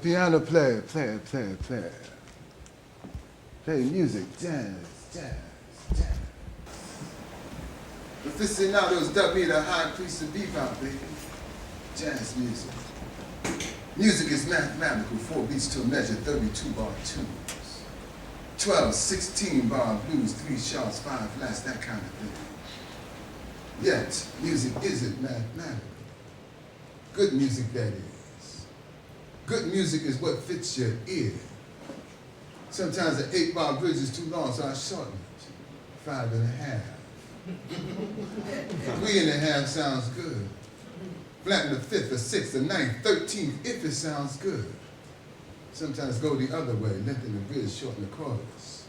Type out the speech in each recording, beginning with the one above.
piano player, play music, jazz. Aficionados dub me the high priest of bebop, baby. Jazz music. Music is mathematical, 4 beats to a measure, 32-bar tunes. 12, 16-bar blues, 3 sharps, 5 flats, that kind of thing. Yet, music isn't mathematical. Good music, that is. Good music is what fits your ear. Sometimes an 8-bar bridge is too long, so I shorten it. 5.5. 3.5 sounds good. Flatten the 5th, the 6th, the 9th, 13th, if it sounds good. Sometimes go the other way, lengthen the bridge, shorten the chorus.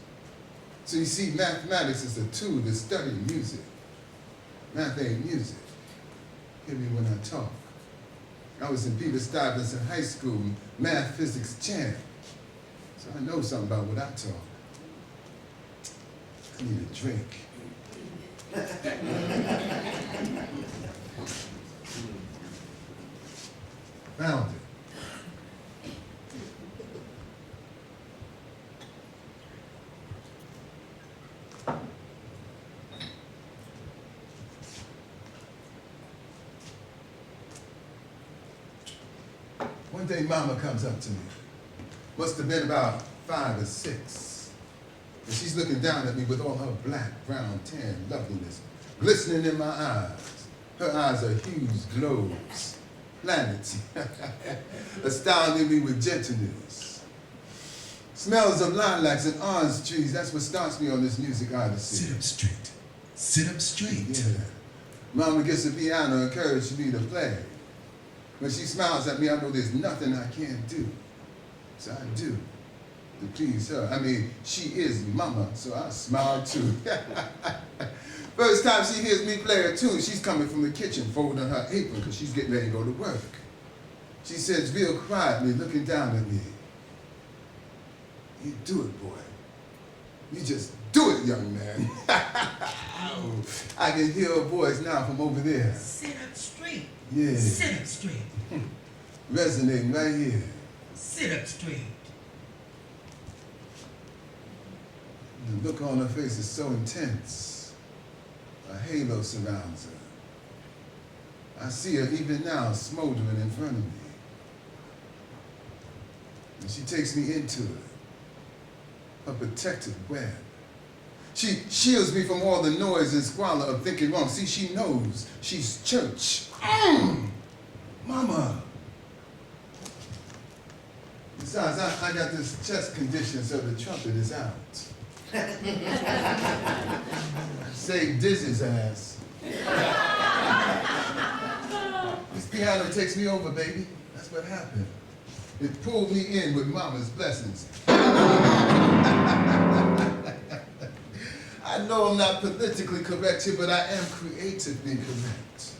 So you see, mathematics is a tool to study music. Math ain't music. Hear me when I talk. I was in Peter Stuyvesant High School, math physics champ. So I know something about what I talk. I need a drink. Found it. One day Mama comes up to me. Must have been about 5 or 6. And she's looking down at me with all her black, brown, tan loveliness glistening in my eyes. Her eyes are huge globes, planets, astounding me with gentleness. Smells of lilacs and orange trees, that's what starts me on this music odyssey. Sit up straight. Sit up straight. Yeah. Mama gets the piano and encourages me to play. When she smiles at me, I know there's nothing I can't do. So I do, to please her. I mean, she is Mama, so I smile too. First time she hears me play a tune, she's coming from the kitchen, folding her apron because she's getting ready to go to work. She says real quietly, looking down at me, "You do it, boy. You just do it, young man." I can hear her voice now from over there. Sit up straight. Yeah. Sit up straight. Resonating right here. Sit up straight. The look on her face is so intense. A halo surrounds her. I see her even now smoldering in front of me. And she takes me into it. A protective web. She shields me from all the noise and squalor of thinking wrong. See, she knows she's church. Mama. Besides, I got this chest condition, so the trumpet is out. Save Dizzy's ass. This piano takes me over, baby. That's what happened. It pulled me in with Mama's blessings. I know I'm not politically correct here, but I am creatively correct.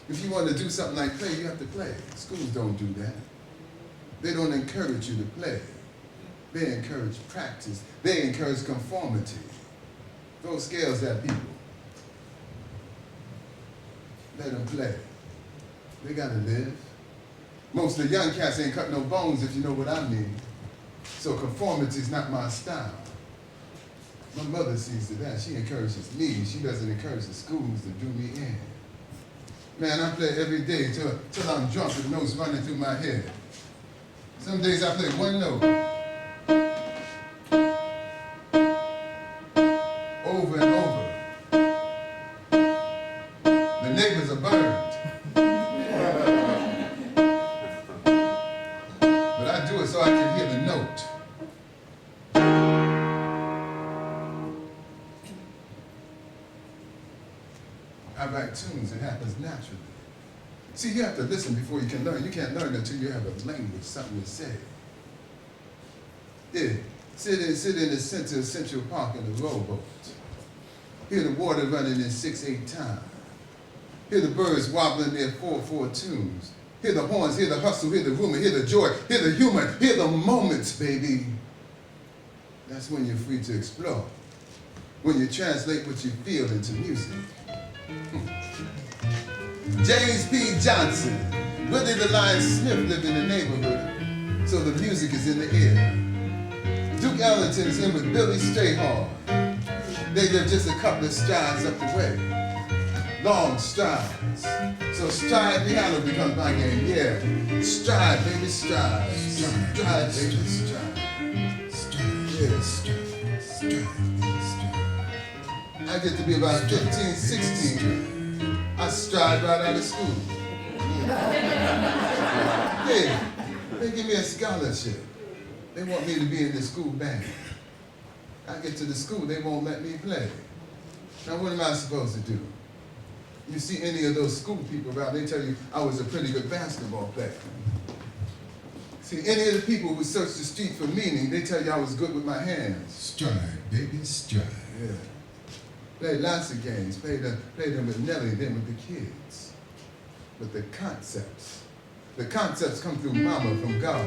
If you want to do something like play, you have to play. Schools don't do that. They don't encourage you to play. They encourage practice. They encourage conformity. Throw scales at people. Let them play. They gotta live. Most of the young cats ain't cut no bones, if you know what I mean. So conformity's not my style. My mother sees to that. She encourages me. She doesn't encourage the schools to do me in. Man, I play every day till I'm drunk with notes running through my head. Some days I play one note. Over and over. The neighbors are burned. But I do it so I can hear the note. I write tunes, it happens naturally. See, you have to listen before you can learn. You can't learn until you have a language, something to say. Yeah, sit in the center of Central Park in the rowboat. Hear the water running in 6/8 time. Hear the birds wobbling their 4/4 tunes. Hear the horns, hear the hustle, hear the rumor, hear the joy, hear the humor, hear the moments, baby. That's when you're free to explore. When you translate what you feel into music. James P. Johnson, Willie the Lion Smith lived in the neighborhood. so the music is in the air. Duke Ellington is in with Billy Strayhard. They live just a couple of strides up the way. Long strides. So stride piano becomes my game, yeah. Stride, baby, stride. Stride, baby, stride. Yeah, stride. I get to be about 15, 16. I stride right out of school. Yeah, they give me a scholarship. They want me to be in the school band. I get to the school, they won't let me play. Now what am I supposed to do? You see any of those school people around, they tell you I was a pretty good basketball player. See, any of the people who search the street for meaning, they tell you I was good with my hands. Stride, baby, stride. Yeah. Played lots of games, played them with Nelly, then with the kids. But the concepts come through mama from God.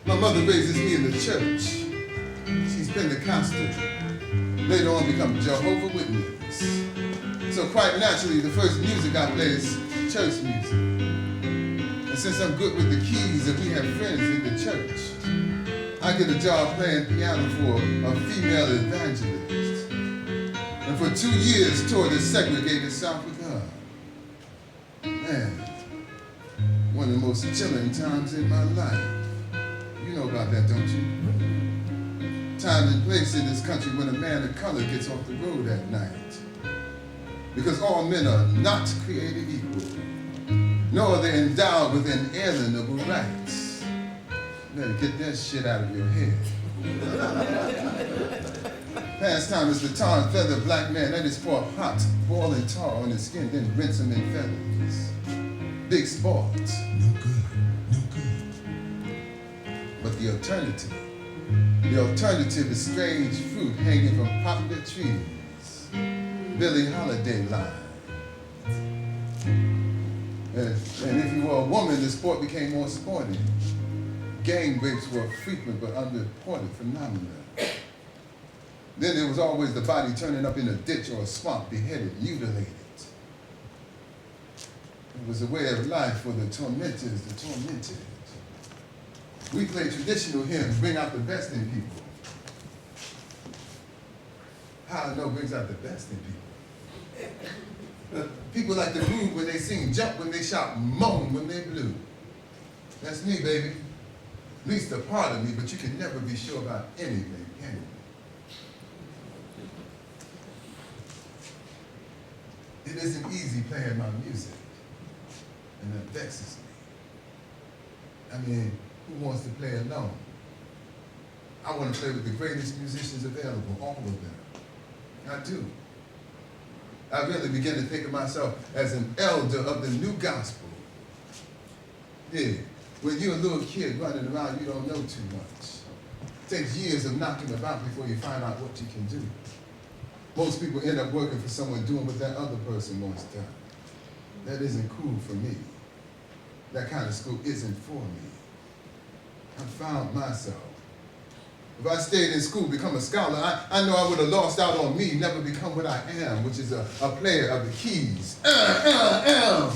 My mother raises me in the church. She's Pentecostal. Later on become Jehovah's Witness. So quite naturally, the first music I play is church music. And since I'm good with the keys and we have friends in the church, I get a job playing piano for a female evangelist. And for 2 years toured the segregated South with her. Man, one of the most chilling times in my life. You know about that, don't you? Time and place in this country when a man of color gets off the road at night. Because all men are not created equal, nor are they endowed with inalienable rights. You better get that shit out of your head. Pastime is the tar and feather black man. That is pour hot, boiling tar on his skin, then rinse him in feathers. Big sport. No good, no good. But the alternative is strange fruit hanging from poplar trees. Billie Holiday line. And if you were a woman, the sport became more sporty. Gang rapes were a frequent but unreported phenomenon. Then there was always the body turning up in a ditch or a swamp, beheaded, mutilated. It was a way of life for the tormentors, the tormented. We play traditional hymns, bring out the best in people. How I know brings out the best in people? People like to move when they sing, jump when they shout, moan when they blue. That's me, baby. At least a part of me, but you can never be sure about anything, can you? It isn't easy playing my music, and that vexes me. I mean, who wants to play alone? I want to play with the greatest musicians available, all of them. I do. I really begin to think of myself as an elder of the new gospel. Yeah, when you're a little kid running around, you don't know too much. It takes years of knocking about before you find out what you can do. Most people end up working for someone doing what that other person wants done. That isn't cool for me. That kind of school isn't for me. I found myself. If I stayed in school, become a scholar, I know I would have lost out on me, never become what I am, which is a player of the keys. I'm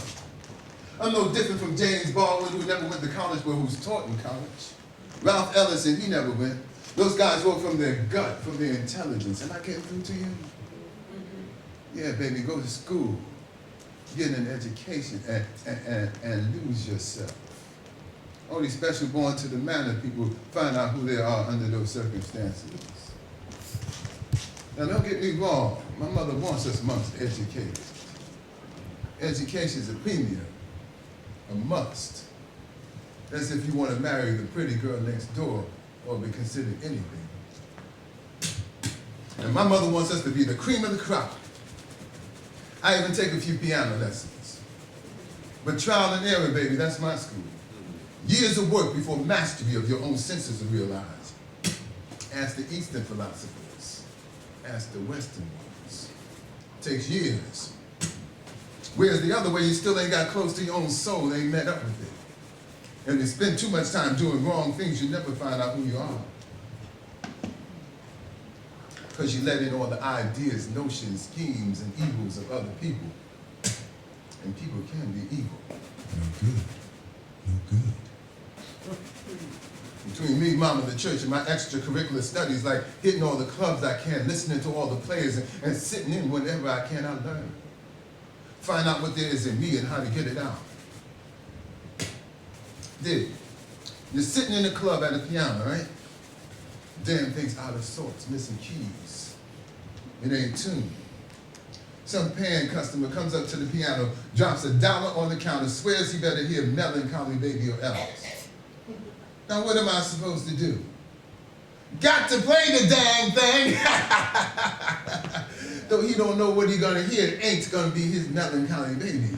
no different from James Baldwin, who never went to college, but who's taught in college. Ralph Ellison, he never went. Those guys wrote from their gut, from their intelligence. Am I getting through to you? Yeah, baby, go to school, get an education, and lose yourself. Only special born to the manner people find out who they are under those circumstances. Now, don't get me wrong. My mother wants us monks educated. Education is a premium, a must. That's if you want to marry the pretty girl next door or be considered anything. And my mother wants us to be the cream of the crop. I even take a few piano lessons. But trial and error, baby, that's my school. Years of work before mastery of your own senses are realized. Ask the Eastern philosophers. Ask the Western ones. It takes years. Whereas the other way, you still ain't got close to your own soul, ain't met up with it. And you spend too much time doing wrong things, you never find out who you are. Because you let in all the ideas, notions, schemes, and evils of other people. And people can be evil. No good. No good. Between me, mama, the church, and my extracurricular studies, like hitting all the clubs I can, listening to all the players, and sitting in whenever I can, I learn. Find out what there is in me and how to get it out. Dig. You're sitting in a club at a piano, right? Damn thing's out of sorts, missing keys. It ain't tuned. Some paying customer comes up to the piano, drops $1 on the counter, swears he better hear Melancholy Baby or else. Now what am I supposed to do? Got to play the dang thing! Though he don't know what he gonna hear, it ain't gonna be his melancholy baby.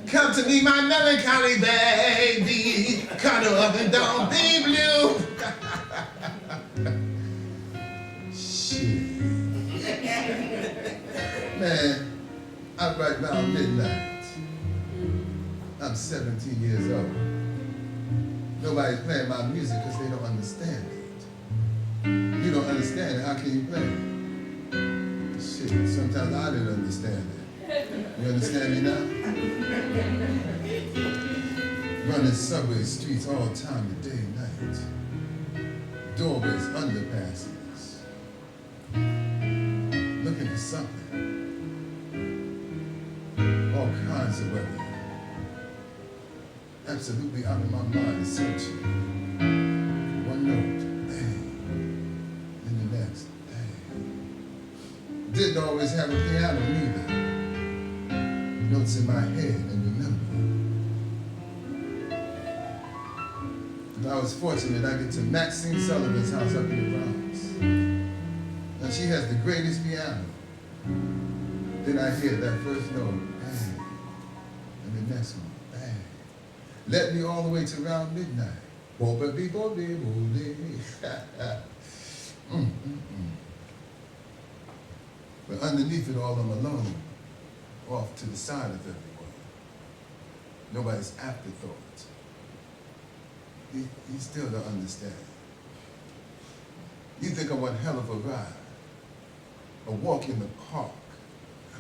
Come to me, my melancholy baby, cuddle up and don't be blue. Shit. Man, I write around midnight. I'm 17 years old. Nobody's playing my music because they don't understand it. You don't understand it, how can you play it? Shit, sometimes I didn't understand it. You understand me now? Running subway streets all time of day and night. Doorways, underpasses. Looking for something. All kinds of weather. Absolutely out of my mind, searching. One note, bang. Then the next, bang. Didn't always have a piano either. Notes in my head and remember. And I was fortunate I get to Maxine Sullivan's house up in the Bronx. And she has the greatest piano. Then I hear that first note, bang. And the next one, bang. Led me all the way to around midnight. But underneath it all, I'm alone, off to the side of everyone. Nobody's afterthought. He still don't understand. You think of one hell of a ride, a walk in the park,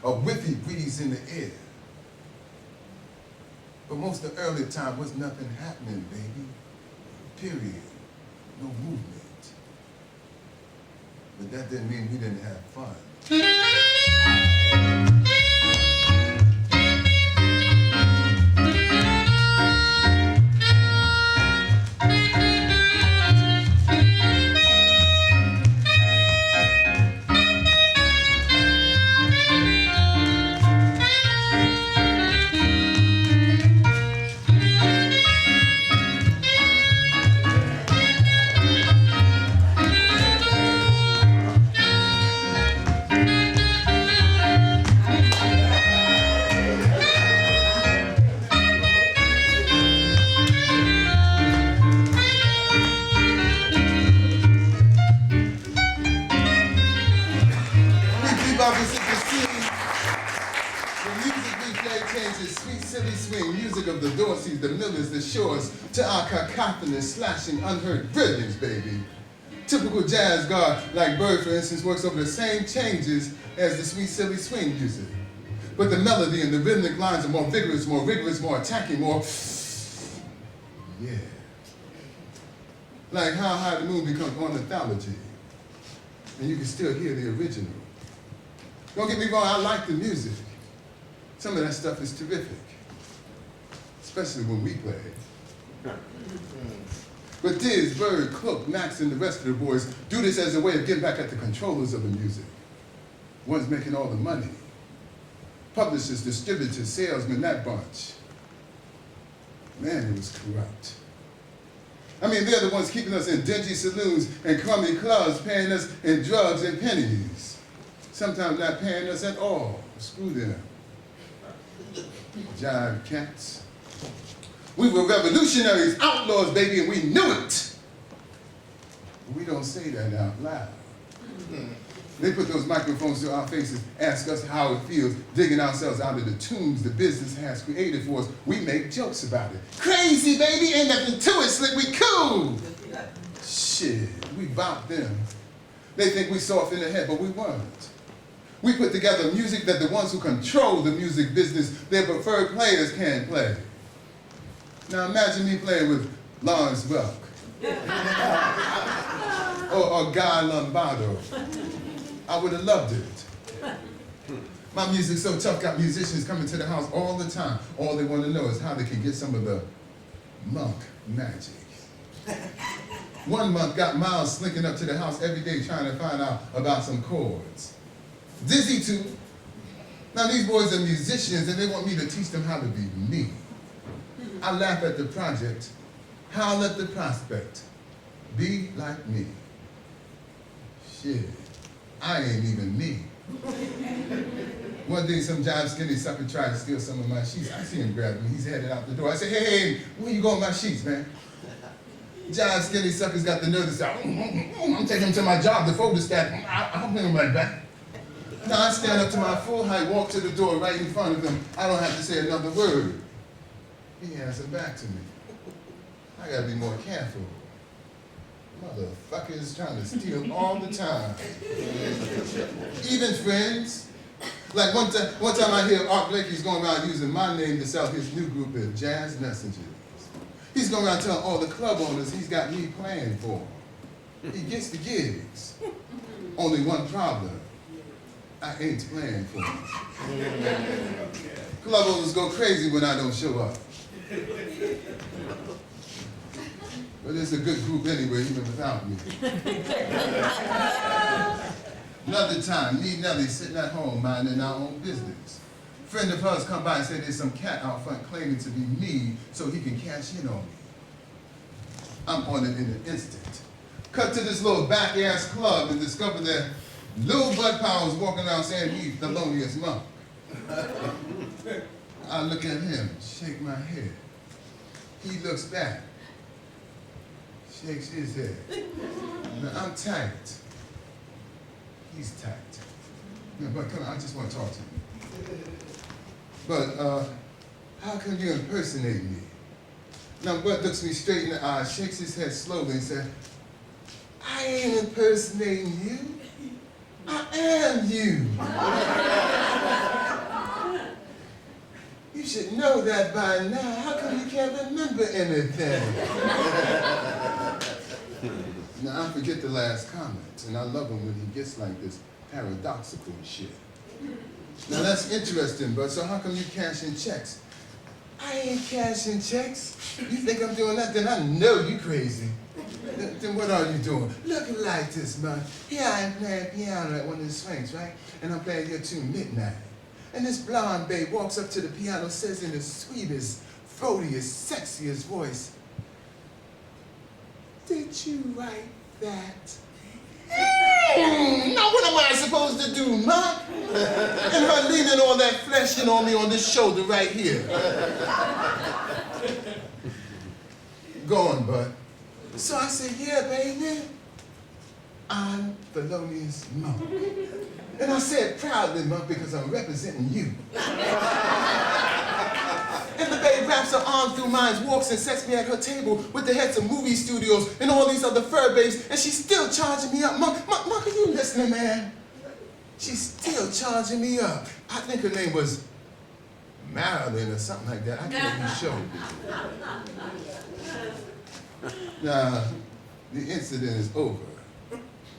a whiffy breeze in the air. But most of the early time was nothing happening, baby. Period. No movement. But that didn't mean we didn't have fun. The Dorseys, the Millers, the Shores, to our cacophonous, slashing, unheard brilliance, baby. Typical jazz guard, like Bird, for instance, works over the same changes as the sweet, silly swing music. But the melody and the rhythmic lines are more vigorous, more rigorous, more attacking, more... Yeah. Like How High the Moon becomes ornithology. And you can still hear the original. Don't get me wrong, I like the music. Some of that stuff is terrific. Especially when we play. But Diz, Bird, Cloak, Max, and the rest of the boys do this as a way of getting back at the controllers of the music. Ones making all the money. Publishers, distributors, salesmen, that bunch. Man, it was corrupt. I mean, they're the ones keeping us in dingy saloons and crummy clubs, paying us in drugs and pennies. Sometimes not paying us at all. Screw them. Jive cats. We were revolutionaries, outlaws, baby, and we knew it. But we don't say that out loud. They put those microphones to our faces, ask us how it feels, digging ourselves out of the tombs the business has created for us. We make jokes about it. Crazy, baby, ain't nothing to it, slick, we cool. Shit, we bop them. They think we soft in the head, but we weren't. We put together music that the ones who control the music business, their preferred players, can't play. Now imagine me playing with Laurence Monk, or Guy Lombardo. I would have loved it. My music's so tough, got musicians coming to the house all the time. All they want to know is how they can get some of the monk magic. One monk got Miles slinking up to the house every day trying to find out about some chords. Dizzy too. Now these boys are musicians and they want me to teach them how to be me. I laugh at the project, howl at the prospect. Be like me. Shit, I ain't even me. One day some jive skinny sucker tried to steal some of my sheets. I see him grab me, he's headed out the door. I said, hey, where you going with my sheets, man? Jive skinny suckers got the nerve to say, I'm taking him to my job, the folder stack. I'll bring him right back. Now I stand up to my full height, walk to the door right in front of him. I don't have to say another word. He answered back to me. I gotta be more careful. Motherfuckers trying to steal all the time. Even friends. Like one time I hear Art Blakey's going around using my name to sell his new group of jazz messengers. He's going around telling all the club owners he's got me playing for him. He gets the gigs. Only one problem. I ain't playing for him. Club owners go crazy when I don't show up. But it's a good group anyway, even without me. Another time, me and Nellie sitting at home minding our own business. Friend of hers come by and say there's some cat out front claiming to be me so he can cash in on me. I'm on it in an instant. Cut to this little back-ass club and discover that Lil Bud Powers walking around saying he's Thelonious Monk. I look at him, shake my head. He looks back, shakes his head. Now, I'm tight. He's tight. Yeah, but come on, I just want to talk to you. But how can you impersonate me? Now Bud looks me straight in the eye, shakes his head slowly and says, I ain't impersonating you. I am you. You should know that by now. How come you can't remember anything? Now, I forget the last comment, and I love him when he gets like this paradoxical shit. Now, that's interesting, but so how come you cash in checks? I ain't cashing checks. You think I'm doing that? Then I know you crazy. Then what are you doing? Looking like this, man. Here I am playing piano at one of the swings, right? And I'm playing your tune, Midnight. And this blonde babe walks up to the piano, says in the sweetest, throatiest, sexiest voice, did you write that? Now what am I supposed to do, ma? And her leaning all that flesh in on me on this shoulder right here. Go on, bud. So I said, yeah, baby, I'm Thelonious Monk. And I said proudly, Monk, because I'm representing you. And the babe wraps her arm through mine, walks and sets me at her table with the heads of movie studios and all these other fur babes, and she's still charging me up. Monk, are you listening, man? She's still charging me up. I think her name was Marilyn or something like that. I can't even show you. Now, the incident is over.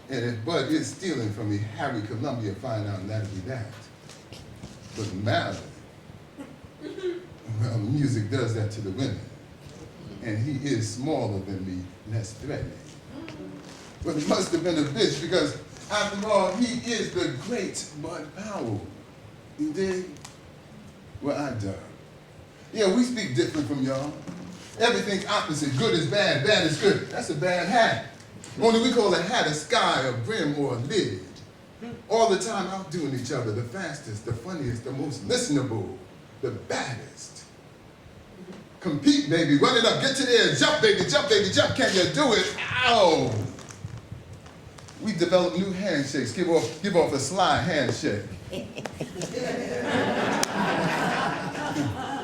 And if Bud is stealing from me, Harry Columbia find out and that'll be that. But Marilyn, well, music does that to the women. And he is smaller than me, less threatening. But he must have been a bitch because, after all, he is the great Bud Powell. You dig? Well, I done. Yeah, we speak different from y'all. Everything's opposite. Good is bad, bad is good. That's a bad hat. Only we call a hat a sky, a brim, or a lid. All the time outdoing each other, the fastest, the funniest, the most listenable, the baddest. Compete, baby, run it up, get to the air, jump, baby, jump, can you do it? Ow! We developed new handshakes, give off a sly handshake.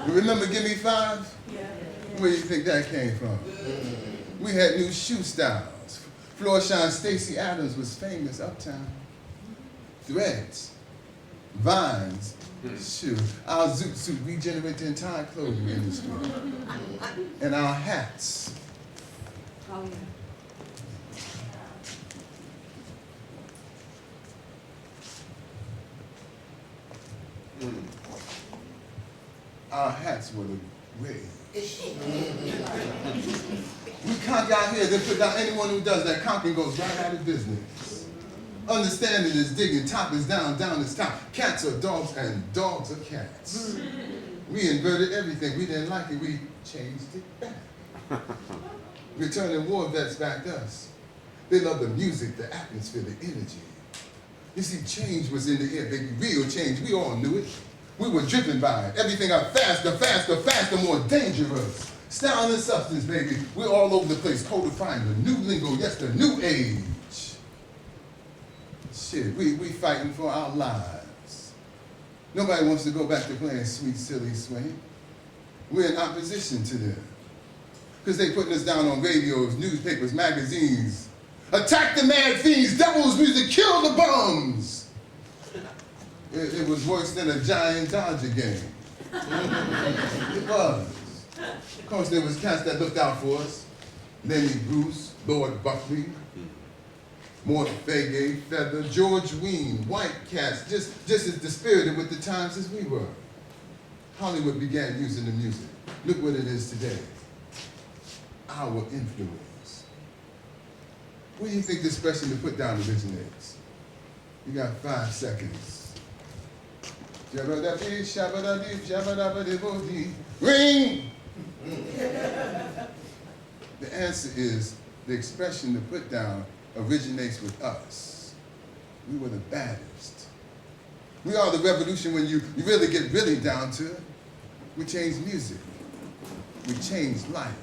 You remember Give Me Five? Yeah. Where do you think that came from? We had new shoe styles. Florsheim Stacey Adams was famous uptown. Threads, vines, shoe. Our zoot suit regenerate the entire clothing industry. And our hats, Oh, yeah. Our hats were the rage. We conk out here, then put down anyone who does that. Conking goes right out of business. Understanding is digging, top is down, down is top. Cats are dogs, and dogs are cats. We inverted everything. We didn't like it. We changed it back. Returning war vets backed us. They love the music, the atmosphere, the energy. You see, change was in the air, baby. Real change. We all knew it. We were driven by it. Everything got faster, faster, faster, more dangerous. Style and substance, baby. We're all over the place, codifying the new lingo, yes, the new age. Shit, we fighting for our lives. Nobody wants to go back to playing sweet, silly swing. We're in opposition to them. Because they putting us down on radios, newspapers, magazines. Attack the mad fiends, devil's music, kill the bums. It was worse than a giant Dodger game. It was. Of course, there was cats that looked out for us. Lenny Bruce, Lord Buckley, Mort Fagay, Feather, George Wein, white cats, just as dispirited with the times as we were. Hollywood began using the music. Look what it is today. Our influence. Where do you think this question to put down originates? You got 5 seconds. Ring! The answer is the expression to put down originates with us. We were the baddest. We are the revolution when you really get really down to it. We changed music. We changed life.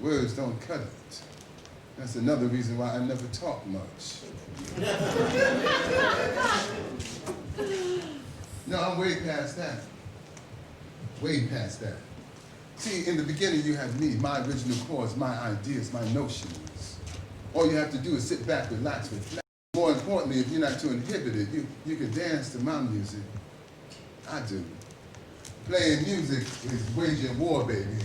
Words don't cut it. That's another reason why I never talk much. No, I'm way past that. Way past that. See, in the beginning you have me, my original cause, my ideas, my notions. All you have to do is sit back, relax, reflect. More importantly, if you're not too inhibited, you can dance to my music. I do. Playing music is waging war, baby.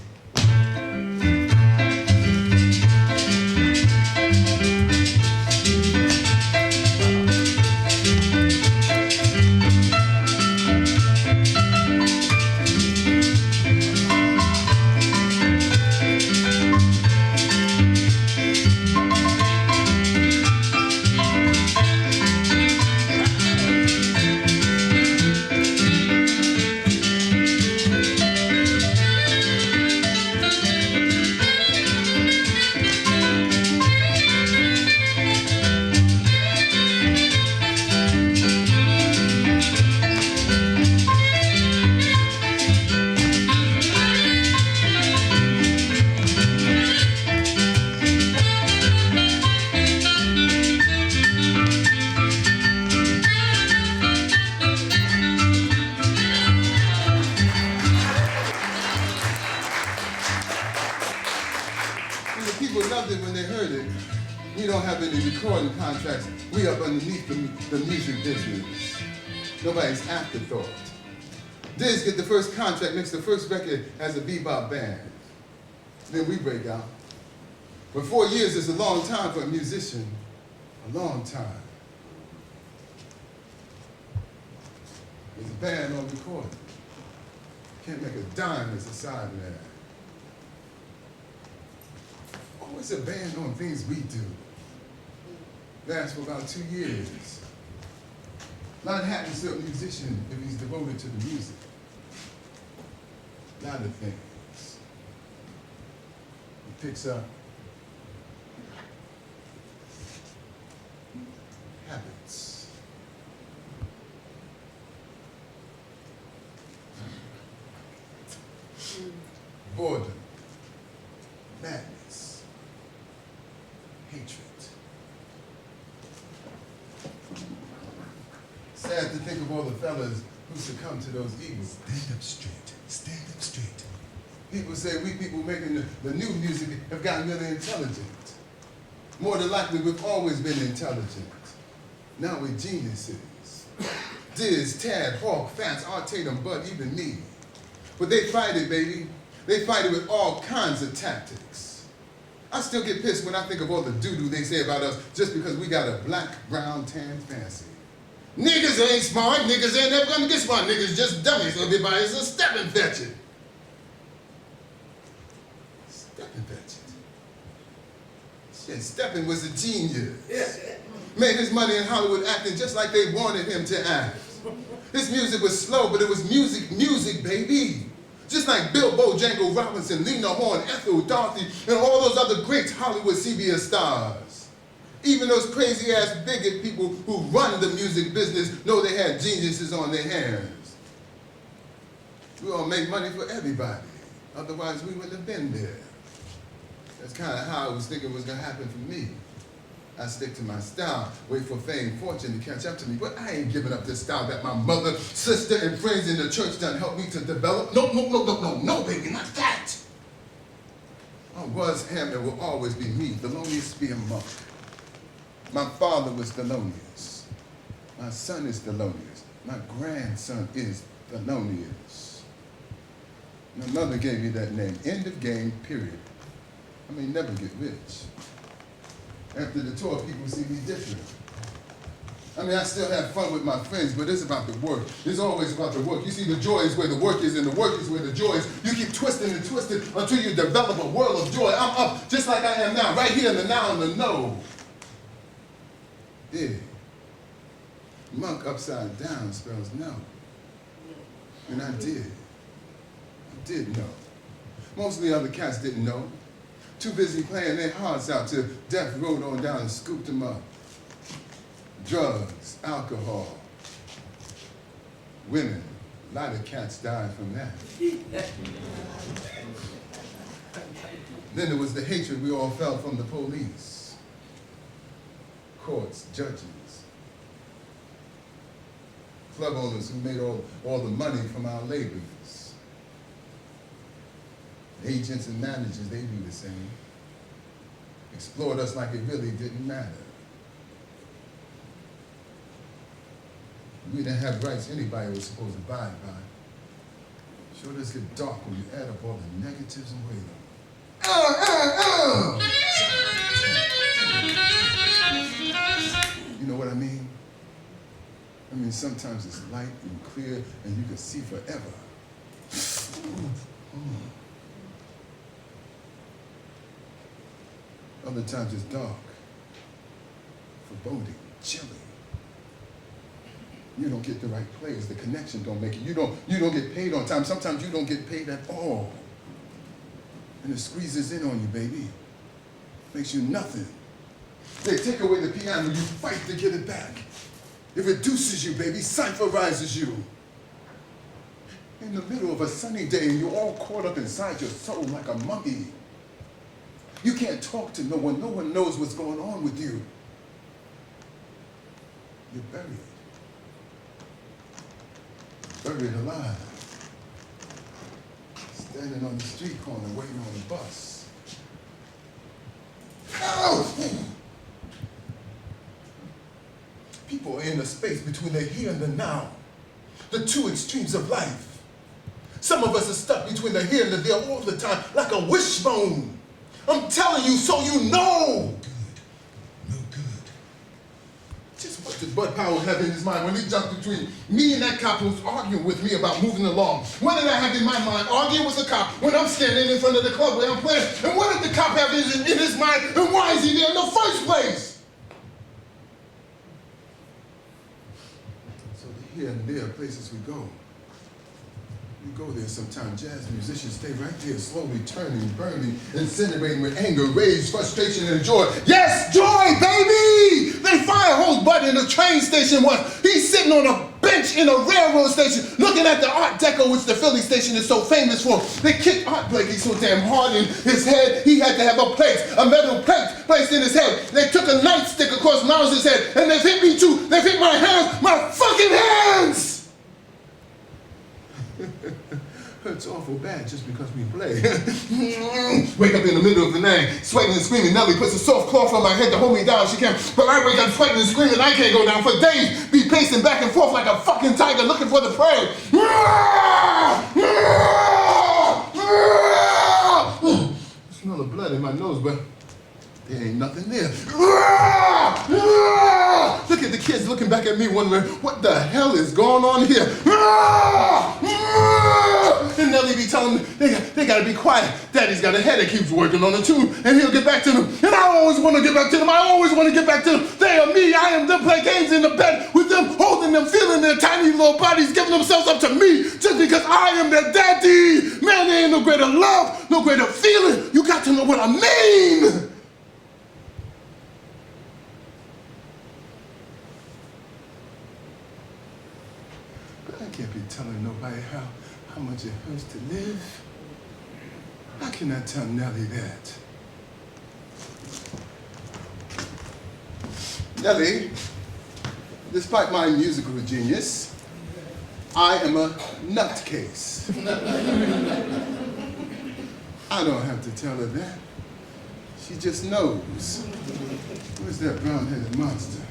Recording contracts, we up underneath the music business. Nobody's afterthought. Diz get the first contract, makes the first record as a bebop band. Then we break out. But 4 years is a long time for a musician. A long time. There's a band on recording. Can't make a dime as a side man. Always a band on things we do. Lasts for about 2 years. A lot happens to a musician if he's devoted to the music. A lot of things. He picks up habits. Boredom, madness, hatred. Sad to think of all the fellas who succumb to those evils. Stand up straight. Stand up straight. People say we people making the new music have gotten really intelligent. More than likely, we've always been intelligent. Now we're geniuses. Diz, Tad, Hawk, Fats, Art Tatum, Bud, even me. But they fight it, baby. They fight it with all kinds of tactics. I still get pissed when I think of all the doo-doo they say about us just because we got a black, brown, tan fancy. Niggas ain't smart, niggas ain't never gonna get smart, niggas just dummies, so everybody's a stepping fetching. Stepping fetching. Shit, Steppin was a genius. Made his money in Hollywood acting just like they wanted him to act. His music was slow, but it was music, baby. Just like Bilbo, Django Robinson, Lena Horne, Ethel, Dorothy, and all those other great Hollywood CBS stars. Even those crazy-ass bigot people who run the music business know they had geniuses on their hands. We all make money for everybody. Otherwise, we wouldn't have been there. That's kind of how I was thinking was going to happen for me. I stick to my style, wait for fame, fortune to catch up to me. But I ain't giving up this style that my mother, sister, and friends in the church done helped me to develop. No, baby, not that. I was, am, and will always be me, Thelonious Sphere Monk. My father was Thelonious. My son is Thelonious. My grandson is Thelonious. My mother gave me that name. End of game, period. I may never get rich. After the tour, people see me different. I mean, I still have fun with my friends, but it's about the work. It's always about the work. You see, the joy is where the work is, and the work is where the joy is. You keep twisting and twisting until you develop a world of joy. I'm up just like I am now, right here in the now and the no. Yeah. Monk upside down spells no. And I did know. Most of the other cats didn't know. Too busy playing their hearts out till death rode on down and scooped them up. Drugs, alcohol, women. A lot of cats died from that. Then there was the hatred we all felt from the police, courts, judges, club owners who made all the money from our labors. Agents and managers, they do the same. Explored us like it really didn't matter. We didn't have rights anybody was supposed to abide by. Sure does get dark when you add up all the negatives and weigh them. You know what I mean? I mean, sometimes it's light and clear and you can see forever. Other times it's dark, foreboding, chilly. You don't get the right players, the connection don't make it. You don't get paid on time. Sometimes you don't get paid at all. And it squeezes in on you, baby. Makes you nothing. They take away the piano, you fight to get it back. It reduces you, baby, cypherizes you. In the middle of a sunny day, and you're all caught up inside your soul like a mummy. You can't talk to no one knows what's going on with you. You're buried. Buried alive. Standing on the street corner waiting on the bus. Oh! People are in the space between the here and the now. The two extremes of life. Some of us are stuck between the here and the there all the time, like a wishbone. I'm telling you so you know. No good. Just what did Bud Powell have in his mind when he jumped between me and that cop who was arguing with me about moving along? What did I have in my mind? Arguing with the cop when I'm standing in front of the club where I'm playing. And what did the cop have in his mind? And why is he there in the first place? So the here and there places we go. You go there sometime, jazz musicians stay right there, slowly turning, burning, incinerating with anger, rage, frustration, and joy. Yes, joy, baby! They fire hose Bud in a train station once. He's sitting on a bench in a railroad station, looking at the Art Deco, which the Philly station is so famous for. They kicked Art Blakey so damn hard in his head, he had to have a metal plate placed in his head. They took a nightstick across Mouse's head, and they've hit me too. They've hit my hands, my fucking hands! Hurts awful bad just because we play. Wake up in the middle of the night, sweating and screaming. Nellie puts a soft cloth on my head to hold me down. She can't, but I wake up sweating and screaming. I can't go down for days. Be pacing back and forth like a fucking tiger looking for the prey. smell of blood in my nose, but there ain't nothing there. Look at the kids looking back at me wondering, what the hell is going on here? And Nellie be telling them, they gotta be quiet. Daddy's got a headache, keeps working on the tune, and he'll get back to them. And I always want to get back to them. I always want to get back to them. They are me, I am them, play games in the bed with them, holding them, feeling their tiny little bodies, giving themselves up to me just because I am their daddy. Man, there ain't no greater love, no greater feeling. You got to know what I mean. I can't be telling nobody how much it hurts to live. How can I tell Nellie that? Nellie, despite my musical genius, I am a nutcase. I don't have to tell her that. She just knows. Where's that brown-headed monster?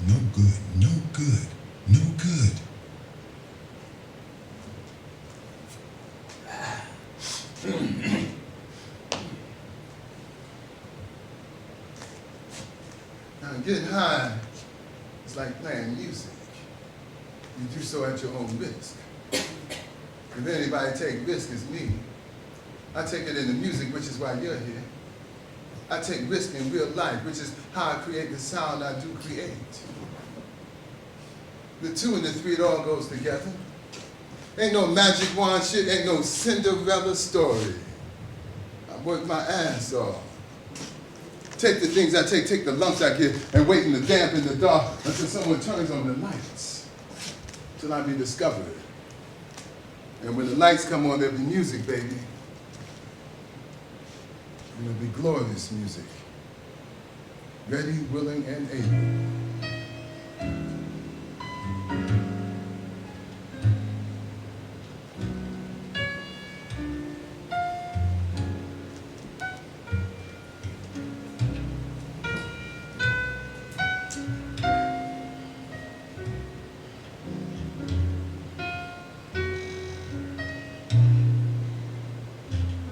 No good, no good, no good. Now, getting high is like playing music. You do so at your own risk. If anybody take risk, it's me. I take it in the music, which is why you're here. I take risk in real life, which is how I create the sound I do create. The 2 and the 3, it all goes together. Ain't no magic wand shit, ain't no Cinderella story. I work my ass off. Take the things I take the lumps I get, and wait in the damp in the dark until someone turns on the lights, till I be discovered. And when the lights come on, there'll be music, baby. And it'll be glorious music. Ready, willing, and able.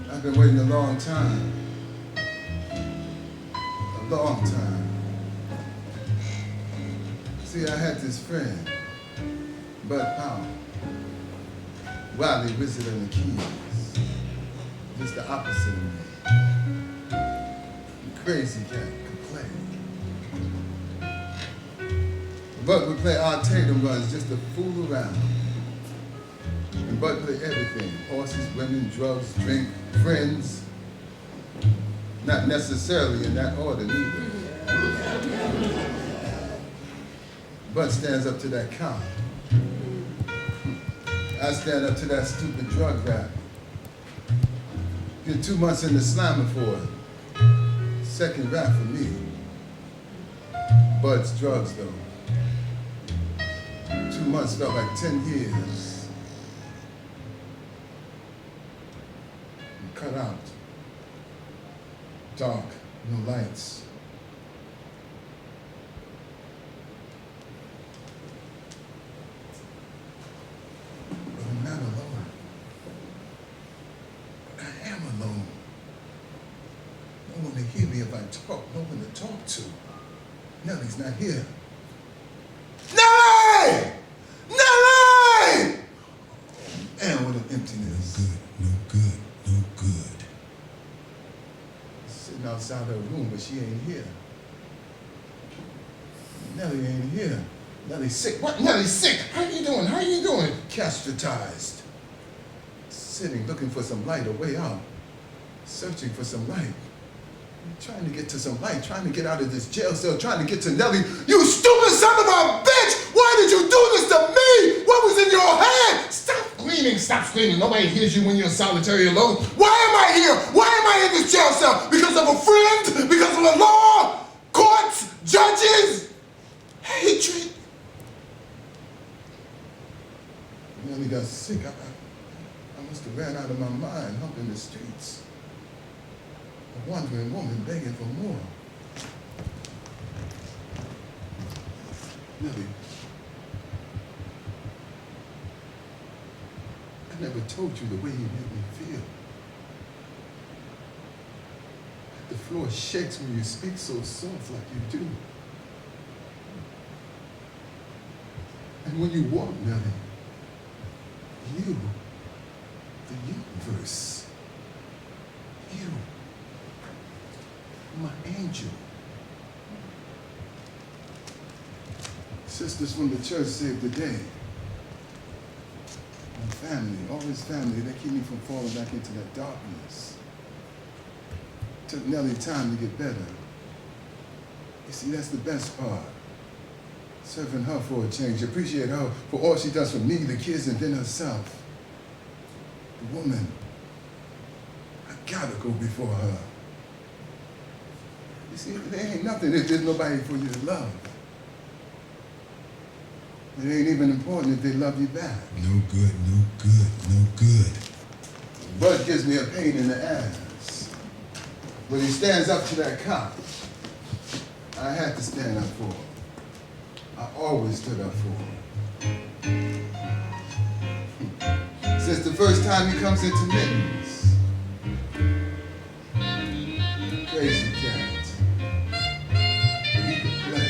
I've been waiting a long time. A long time. See, I had this friend, Bud Powell, wily wizard on the keys, just the opposite of me. The crazy cat could play. Bud would play arcade runs just to fool around. And Bud played everything: horses, women, drugs, drink, friends. Not necessarily in that order, neither. Bud stands up to that count. I stand up to that stupid drug rap. Get 2 months in the slammer for it. Second rap for me. Bud's drugs, though. 2 months felt like 10 years. Cut out. Dark, no lights. But I'm not alone. But I am alone. No one to hear me if I talk, no one to talk to. Nellie's not here. Nellie! Nellie! Man, what an emptiness. No good, no good. Sitting outside her room, but she ain't here. Nellie ain't here. Nellie's sick. What? Nellie's sick. How you doing? How you doing? Castratized. Sitting, looking for some light, a way out. Searching for some light. Trying to get to some light, trying to get out of this jail cell, trying to get to Nellie. You stupid son of a bitch! Why did you do this to me? What was in your head? Stop screaming. Nobody hears you when you're solitary alone. Why am I here? Why am I in this jail cell? Because of a friend? Because of the law? Courts? Judges? Hatred? Nellie got sick. I must have ran out of my mind, humping the streets. A wandering woman begging for more. Nellie, I I never told you the way you make me feel. The floor shakes when you speak so soft like you do. And when you walk, Nelly, you, the universe, you, my angel. Sisters from the church saved the day. And family, always family, they keep me from falling back into that darkness. Took Nelly time to get better. You see, that's the best part. Serving her for a change. Appreciate her for all she does for me, the kids, and then herself. The woman, I gotta go before her. You see, there ain't nothing if there's nobody for you to love. It ain't even important if they love you back. No good, no good, no good. Bud gives me a pain in the ass. When he stands up to that cop, I had to stand up for him. I always stood up for him. Since the first time he comes into mittens. Crazy cat. But he could play.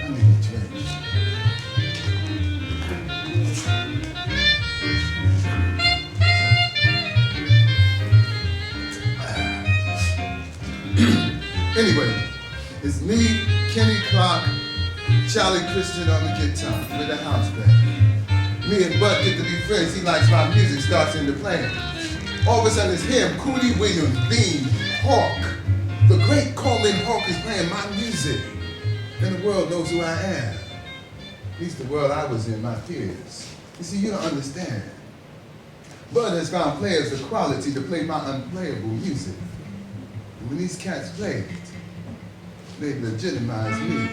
I need a drink. Anyway, it's me, Kenny Clark, Charlie Christian on the guitar with a house band. Me and Bud get to be friends. He likes my music, starts into playing. All of a sudden it's him, Cootie Williams, Bean, Hawk. The great Coleman Hawk is playing my music. And the world knows who I am. At least the world I was in, my peers. You see, you don't understand. Bud has found players of quality to play my unplayable music. And when these cats play it, they legitimize me.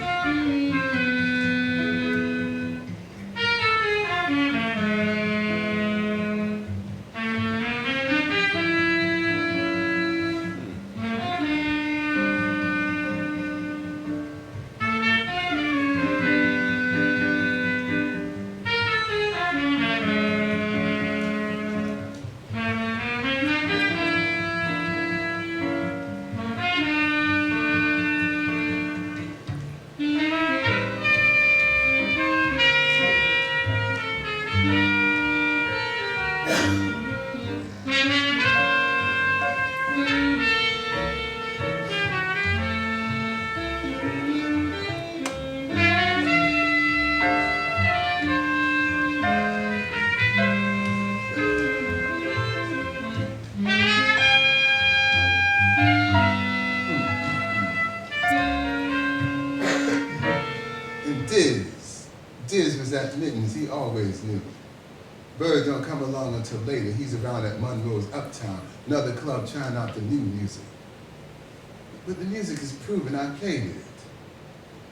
Diz was at Mittens, he always knew. Bird don't come along until later. He's around at Monroe's Uptown, another club trying out the new music. But the music is proven, I played it.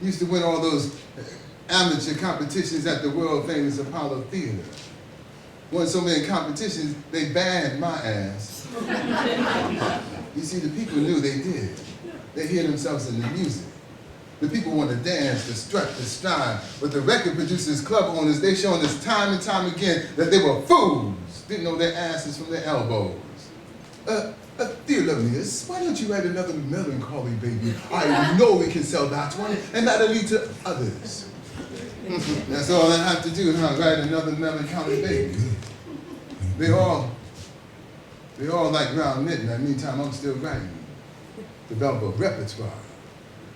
Used to win all those amateur competitions at the world famous Apollo Theater. Won so many competitions, they banned my ass. You see, the people knew they did. They hear themselves in the music. The people want to dance, to strut, to stride. But the record producers, club owners, they showing us time and time again that they were fools. Didn't know their asses from their elbows. Dear Thelonious, why don't you write another melancholy baby? I know we can sell that one, and that'll lead to others. That's all I have to do, huh? Write another melancholy baby. They all like round midnight. Meantime, I'm still writing. Develop a repertoire.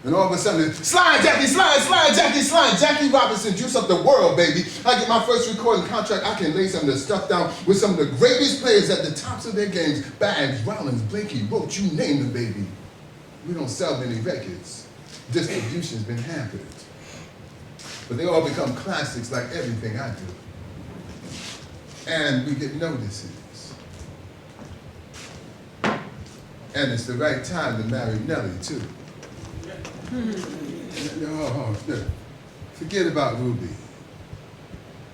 And all of a sudden, slide, Jackie, slide, slide, Jackie, slide. Jackie Robinson, juice up the world, baby. I get my first recording contract. I can lay some of the stuff down with some of the greatest players at the tops of their games. Bags, Rollins, Blakey, Roach, you name them, baby. We don't sell many records. Distribution's been hampered. But they all become classics like everything I do. And we get notices. And it's the right time to marry Nelly, too. Oh, forget about Ruby.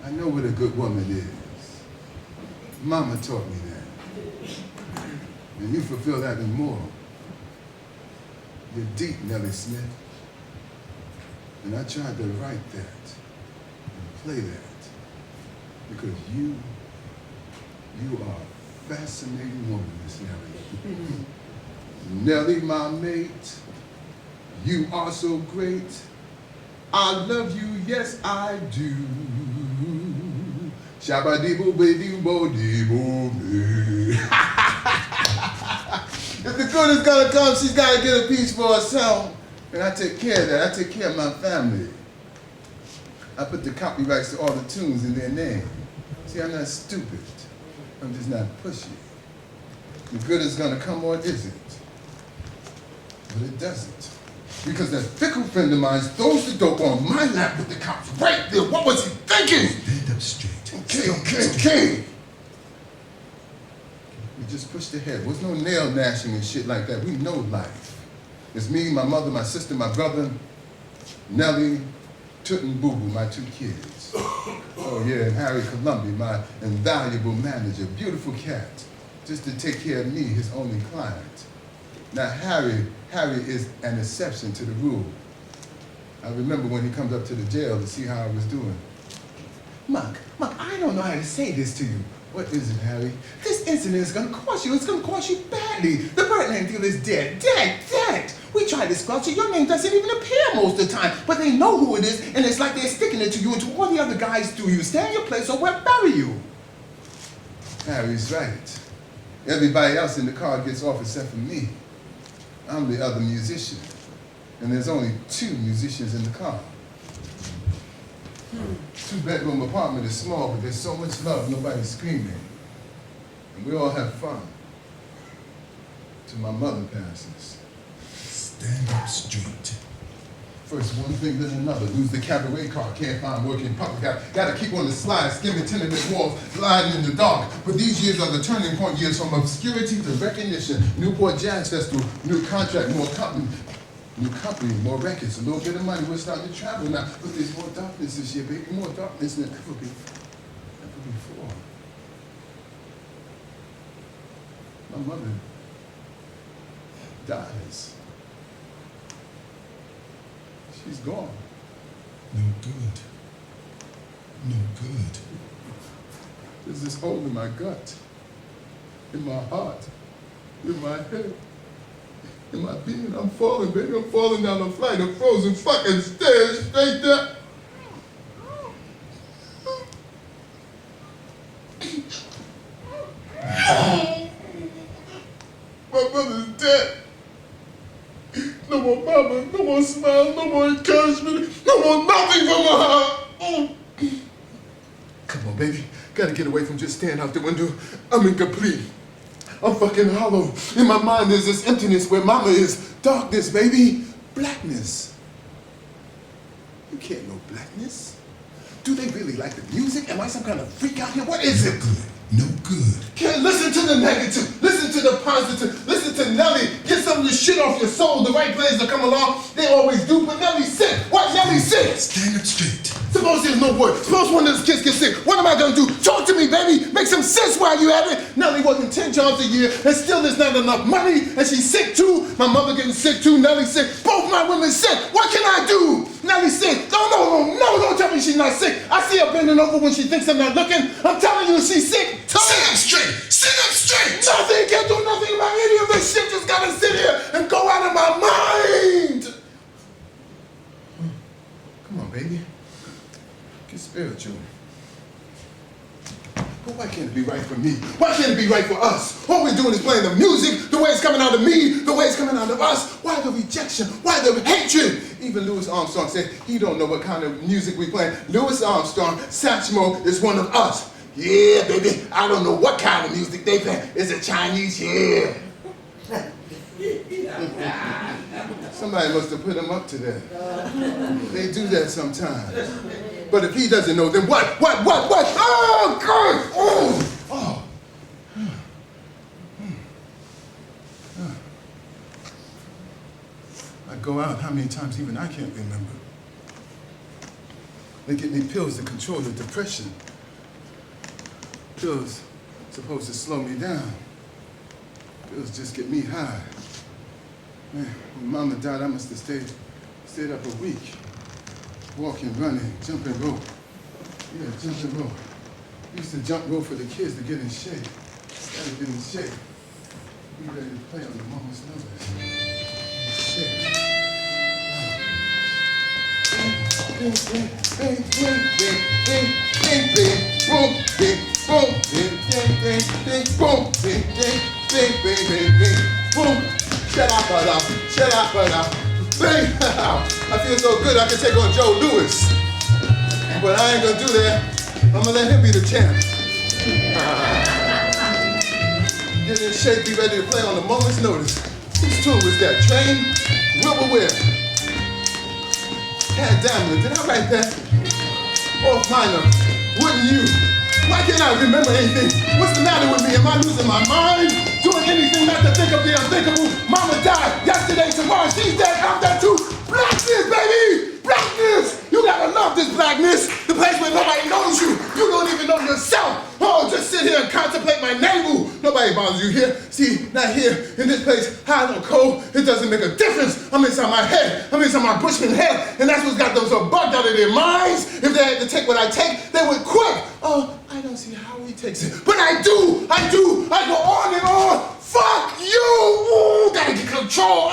I know what a good woman is. Mama taught me that. And you fulfill that and more. You're deep, Nellie Smith. And I tried to write that and play that. Because you are a fascinating woman, Miss Nellie. Nellie, my mate, you are so great. I love you, yes I do. Shabba-dee-boo, baby-boo-dee-boo. If the good is gonna come, she's gotta get a piece for herself. And I take care of that. I take care of my family. I put the copyrights to all the tunes in their name. See, I'm not stupid. I'm just not pushy. The good is gonna come or it isn't. But it doesn't. Because that fickle friend of mine throws the dope on my lap with the cops right there. What was he thinking? Stand up straight. Okay. We just pushed ahead. There's no nail gnashing and shit like that. We know life. It's me, my mother, my sister, my brother, Nellie, Toot and Boo Boo, my 2 kids. Oh yeah, and Harry Columbia, my invaluable manager, beautiful cat, just to take care of me, his only client. Now Harry is an exception to the rule. I remember when he comes up to the jail to see how I was doing. Monk, I don't know how to say this to you. What is it, Harry? This incident is gonna cost you. It's gonna cost you badly. The Birdland deal is dead. Dead. We tried to squelch it. Your name doesn't even appear most of the time. But they know who it is, and it's like they're sticking it to you and to all the other guys do. You stay in your place or we'll bury you. Harry's right. Everybody else in the car gets off except for me. I'm the other musician. And there's only 2 musicians in the car. 2-bedroom apartment is small, but there's so much love, nobody's screaming. And we all have fun. Till my mother passes. Stand up straight. First one thing, then another. Lose the cabaret car, can't find work in public. Gotta keep on the slide, skimming tenement walls, gliding in the dark. But these years are the turning point years from obscurity to recognition. Newport Jazz Festival, new contract, more company. New company, more records, a little bit of money. We're starting to travel now. But there's more darkness this year, baby. More darkness than ever before. My mother dies. She's gone. No good. No good. There's this hole in my gut, in my heart, in my head. In my being, I'm falling, baby. I'm falling down a flight of frozen fucking stairs straight there. My brother's dead. No more mama, no more smile, no more encouragement, no more nothing from her. Come on, baby. Gotta get away from just staring out the window. I'm incomplete. I'm fucking hollow. In my mind there's this emptiness where mama is. Darkness, baby. Blackness. You can't know blackness. Do they really like the music? Am I some kind of freak out here? What is it? No good. Can't listen to the negative. Listen to the positive. Listen to Nellie. Get some of this shit off your soul. The right players that come along, they always do. But Nellie's sick. What? Nellie's sick. Stand up straight. Suppose there's no word. Suppose one of those kids gets sick. What am I gonna do? Talk to me, baby. Make some sense while you at it. Nellie working 10 jobs a year, and still there's not enough money, and she's sick too. My mother getting sick too. Nellie's sick. Both my women sick. What can I do? Nellie's sick. No, don't tell me she's not sick. I see her bending over when she thinks I'm not looking. I'm telling you, she's sick. Sit up straight. Sit up straight. Nothing. Can't do nothing about any of this shit. Just gotta sit here and go out of my mind. Come on, baby. Get spiritual. But why can't it be right for me? Why can't it be right for us? All we're doing is playing the music, the way it's coming out of me, the way it's coming out of us. Why the rejection? Why the hatred? Even Louis Armstrong said he don't know what kind of music we play. Louis Armstrong, Satchmo is one of us. Yeah, baby, I don't know what kind of music they play. Is it Chinese? Yeah. Somebody must have put him up to that. They do that sometimes. But if he doesn't know, then what? Oh, God! Oh! I go out how many times even I can't remember. They give me pills to control the depression. Pills supposed to slow me down. Pills just get me high. Man, when Mama died, I must have stayed up a week. Walking, running, jumping rope. Yeah, jumping rope. Used to jump rope for the kids to get in shape. Instead of getting in shape, be ready to play on the moment's notice. Shape. Bing, bing, bing, bing, bing, bing, bing, bing, boom, bing, boom, bing, bing, bing, bing, boom, bing, bing, bing, bing, bing, bing, boom. Shut up, bing. I feel so good I can take on Joe Louis. But I ain't gonna do that. I'm gonna let him be the champ. Get in shape, be ready to play on the moment's notice. Whose tune was that? Train? Where? God damn it, did I write that? Off minor, wouldn't you? Why can't I remember anything? What's the matter with me? Am I losing my mind? Doing anything not to think of the unthinkable? Mama died yesterday, tomorrow she's dead, I'm dead too. Blackness, baby! Blackness! You gotta love this blackness. The place where nobody knows you. You don't even know yourself. Oh, just sit here and contemplate my navel. Nobody bothers you here. See, not here, in this place, hot or cold, it doesn't make a difference. I'm inside my head. I'm inside my Bushman head. And that's what's got them so bugged out of their minds. If they had to take what I take, they would quit. Oh, I don't see how he takes it. But I do. I go on and on. Fuck you. Ooh, gotta get control.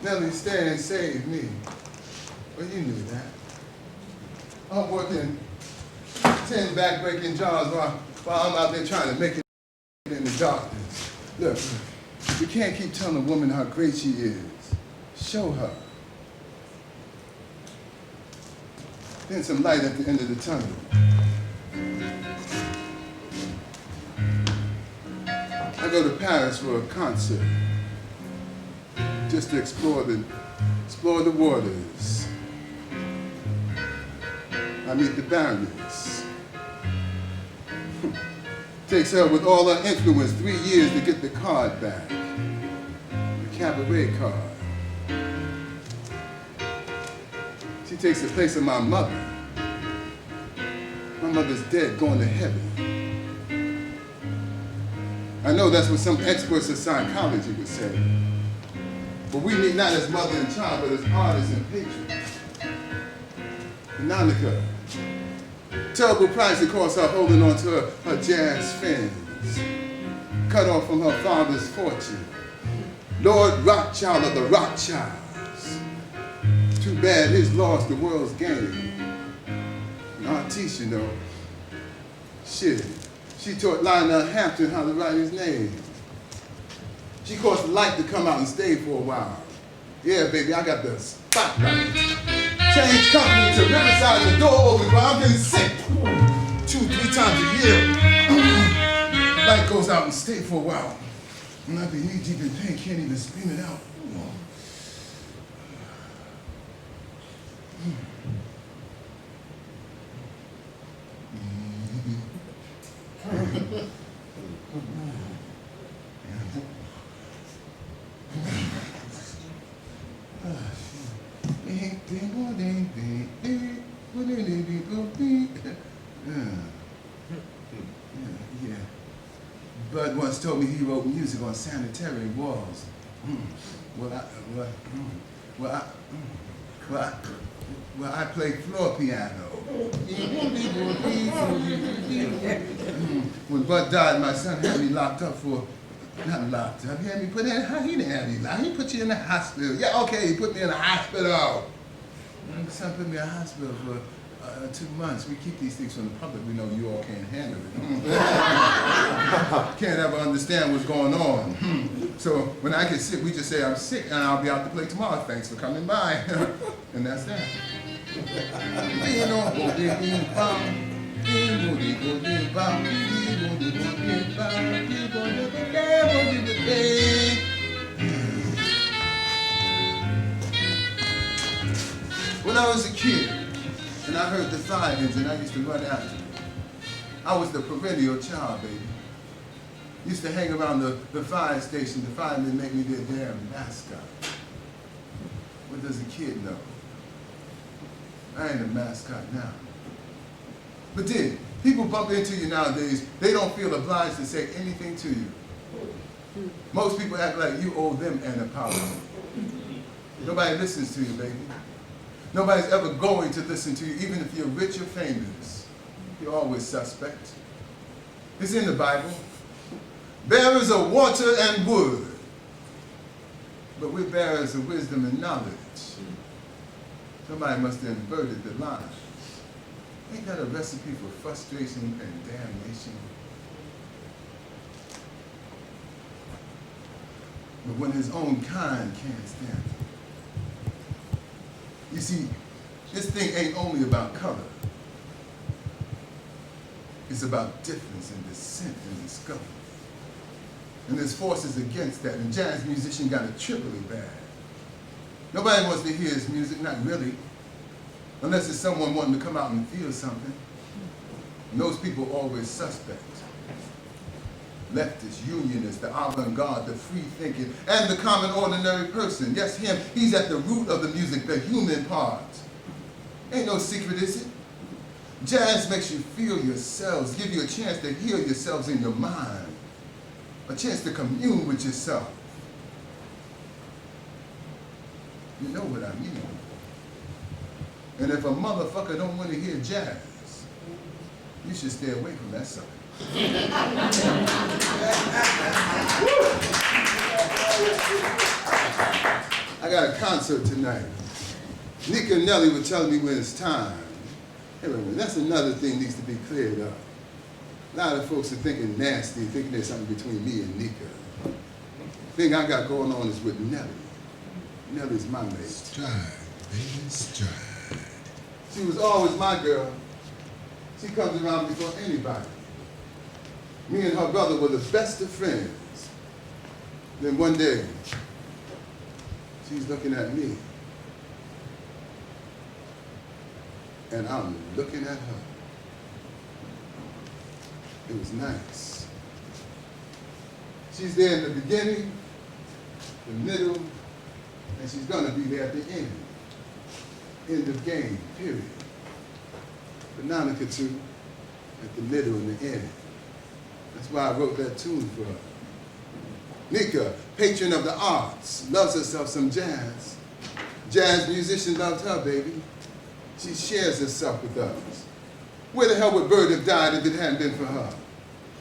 Nellie Stan saved me. Well, you knew that. I'm working 10 back-breaking jobs while I'm out there trying to make it in the darkness. Look, you can't keep telling a woman how great she is. Show her. Then some light at the end of the tunnel. I go to Paris for a concert. Just to explore the waters. I meet the Baroness. Takes her with all her influence 3 years to get the card back. The cabaret card. She takes the place of my mother. My mother's dead, going to heaven. I know that's what some experts of psychology would say. But we meet not as mother and child, but as artists and patrons. Nanika, terrible price it costs her holding on to her jazz fins, cut off from her father's fortune. Lord Rothschild of the Rothschilds. Too bad his loss, the world's gain. An artiste, you know. Shit, she taught Lionel Hampton how to write his name. She caused the light to come out and stay for a while. Yeah, baby, I got the spotlight. Change company to Riverside and the door open, but I'm getting sick 2-3 times a year. Light goes out and stay for a while. And I be knee deep in pain, can't even scream it out. Bud once told me he wrote music on sanitary walls. Well, I play floor piano. When Bud died, my son had me locked up for, not locked up, he had me put in, he didn't have me locked, he put you in the hospital. Yeah, okay, he put me in the hospital. My son put me in the hospital for 2 months. We keep these things from the public. We know you all can't handle it. Can't ever understand what's going on. So when I get sick, we just say I'm sick and I'll be out to play tomorrow. Thanks for coming by. And that's that. When I was a kid, and I heard the fire engine, I used to run after it. I was the perennial child, baby. Used to hang around the fire station. The firemen make me their damn mascot. What does a kid know? I ain't a mascot now. But then, people bump into you nowadays, they don't feel obliged to say anything to you. Most people act like you owe them an apology. Nobody listens to you, baby. Nobody's ever going to listen to you, even if you're rich or famous. You're always suspect. It's in the Bible. Bearers of water and wood. But we're bearers of wisdom and knowledge. Somebody must have inverted the lines. Ain't that a recipe for frustration and damnation? But when his own kind can't stand it. You see, this thing ain't only about color. It's about difference and dissent and discovery. And there's forces against that, and jazz musician got it triply bad. Nobody wants to hear his music, not really, unless it's someone wanting to come out and feel something. And those people are always suspect. Leftist, unionist, the avant-garde, the free-thinking, and the common ordinary person. Yes, him, he's at the root of the music, the human part. Ain't no secret, is it? Jazz makes you feel yourselves, give you a chance to heal yourselves in your mind, a chance to commune with yourself. You know what I mean. And if a motherfucker don't want to hear jazz, you should stay away from that sucker. I got a concert tonight. Nick and Nelly were telling me when it's time. Anyway, that's another thing needs to be cleared up. A lot of folks are thinking nasty, thinking there's something between me and Nika. The thing I got going on is with Nelly. Nelly's my mate. Stride, baby, stride. She was always my girl. She comes around before anybody. Me and her brother were the best of friends. Then one day, she's looking at me. And I'm looking at her. It was nice. She's there in the beginning, the middle, and she's gonna be there at the end. End of game, period. Banana too, at the middle and the end. That's why I wrote that tune for her. Nika, patron of the arts, loves herself some jazz. Jazz musician loves her, baby. She shares herself with us. Where the hell would Bird have died if it hadn't been for her?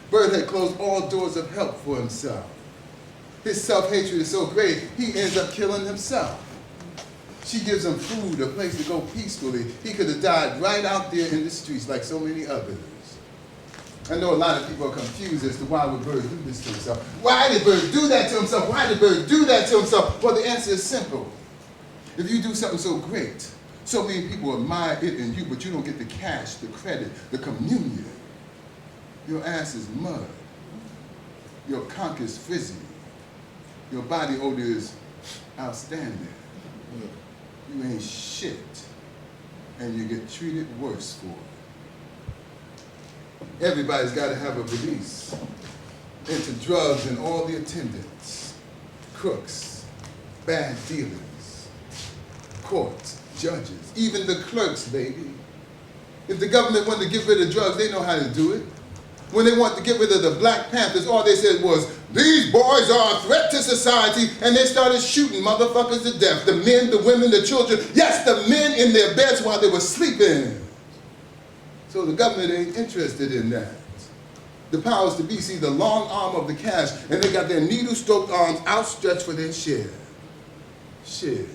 Bird had closed all doors of help for himself. His self-hatred is so great, he ends up killing himself. She gives him food, a place to go peacefully. He could have died right out there in the streets like so many others. I know a lot of people are confused as to why would Bird do this to himself. Why did Bird do that to himself? Why did Bird do that to himself? Well, the answer is simple. If you do something so great, so many people admire it in you, but you don't get the cash, the credit, the communion. Your ass is mud. Your conch is frizzy. Your body odor is outstanding. You ain't shit. And you get treated worse for it. Everybody's got to have a release into drugs and all the attendants, crooks, bad dealers, courts, judges, even the clerks, baby. If the government wanted to get rid of drugs, they know how to do it. When they wanted to get rid of the Black Panthers, all they said was, these boys are a threat to society, and they started shooting motherfuckers to death. The men, the women, the children, yes, the men in their beds while they were sleeping. So the government ain't interested in that. The powers to be see the long arm of the cash, and they got their needle-stroked arms outstretched for their share. Shit.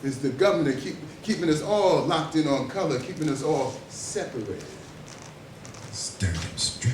It's the government keeping us all locked in on color, keeping us all separated. Stand up straight.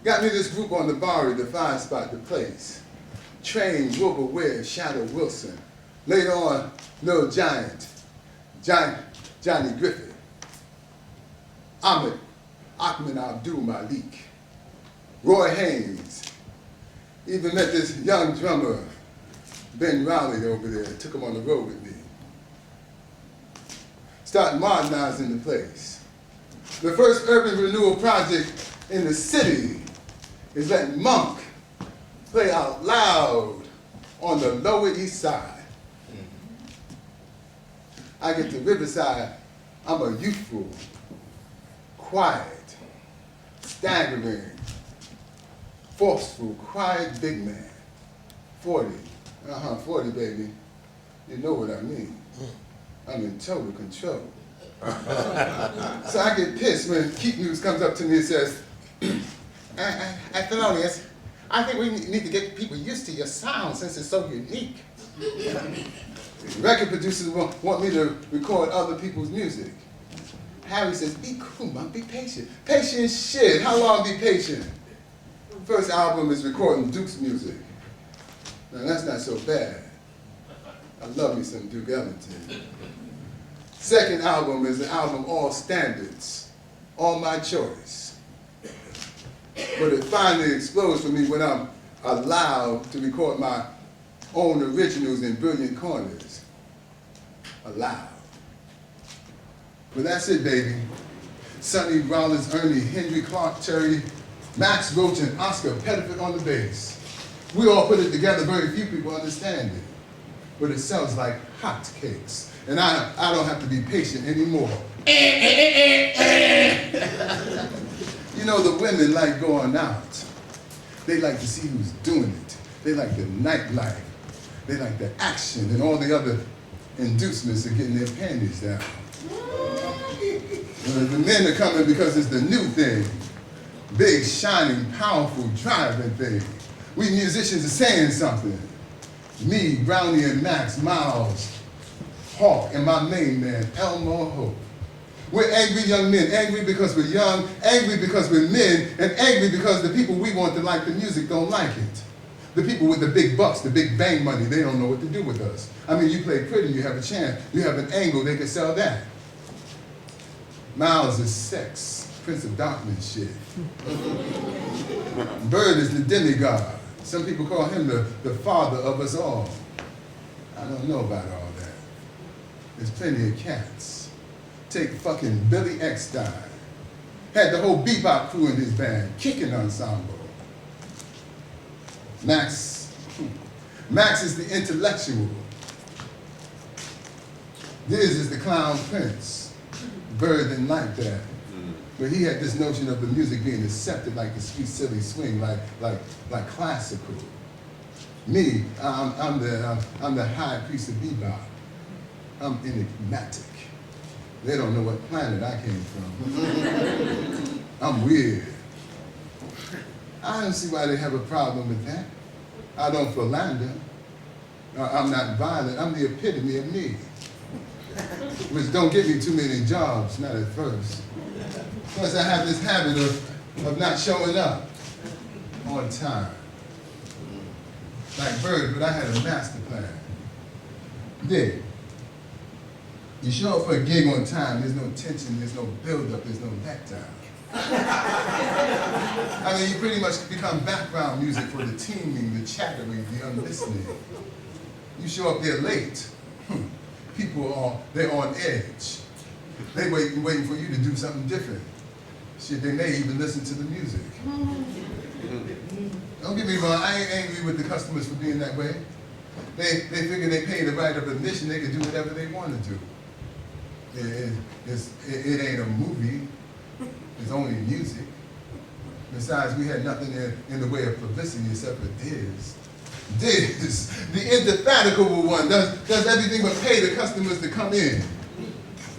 Got me this group on the Bowery, the 5-spot, the place. Trained Wilbur Ware, Shadow Wilson. Later on, Little Giant, Johnny Griffith. Ahmed Abdul Malik. Roy Haynes. Even met this young drummer, Ben Rowley over there, took him on the road with me. Started modernizing the place. The first urban renewal project in the city is letting Monk play out loud on the Lower East Side. I get to Riverside, I'm a youthful, quiet, staggering, forceful, quiet big man. 40, 40 baby, you know what I mean. I'm in total control. So I get pissed when Keep News comes up to me and says, Thelonious, I think we need to get people used to your sound since it's so unique. Record producers want me to record other people's music. Harry says, be cool, Monk, be patient. Patient shit, how long be patient? First album is recording Duke's music. Now that's not so bad. I love me some Duke Ellington. Second album is the album All Standards, All My Choice. But it finally explodes for me when I'm allowed to record my own originals in brilliant corners. Allowed. But that's it, baby. Sonny Rollins, Ernie, Henry Clark Terry, Max Roach, and Oscar Pettiford on the bass. We all put it together, very few people understand it. But it sounds like hotcakes. And I don't have to be patient anymore. You know, the women like going out. They like to see who's doing it. They like the nightlife. They like the action and all the other inducements of getting their panties down. The men are coming because it's the new thing. Big, shining, powerful, driving thing. We musicians are saying something. Me, Brownie and Max, Miles, Hawk, and my main man, Elmore Hope. We're angry young men, angry because we're young, angry because we're men, and angry because the people we want to like the music don't like it. The people with the big bucks, the big bang money, they don't know what to do with us. I mean, you play pretty, you have a chance, you have an angle, they can sell that. Miles is sex, Prince of Darkness shit. Bird is the demigod. Some people call him the father of us all. I don't know about all that. There's plenty of cats. Take fucking Billy Eckstein. Had the whole bebop crew in his band, kicking ensemble. Max is the intellectual. Diz is the clown prince. Bird didn't like that. But he had this notion of the music being accepted like the sweet, silly swing, like classical. Me, I'm the high priest of bebop. I'm enigmatic. They don't know what planet I came from. I'm weird. I don't see why they have a problem with that. I don't philander. I'm not violent. I'm the epitome of me. Which don't get me too many jobs, not at first. Plus, I have this habit of not showing up on time. Like Bird, but I had a master plan. Dig. You show up for a gig on time, there's no tension, there's no build-up, there's no letdown. I mean, you pretty much become background music for the teaming, the chattering, the unlistening. You show up there late. People they're on edge. They waiting for you to do something different. Shit, they may even listen to the music. Don't get me wrong, I ain't angry with the customers for being that way. They figure they pay the right of admission, they can do whatever they want to do. It ain't a movie, it's only music. Besides, we had nothing in the way of publicity except for Diz. Diz, the indefatigable one, does everything but pay the customers to come in.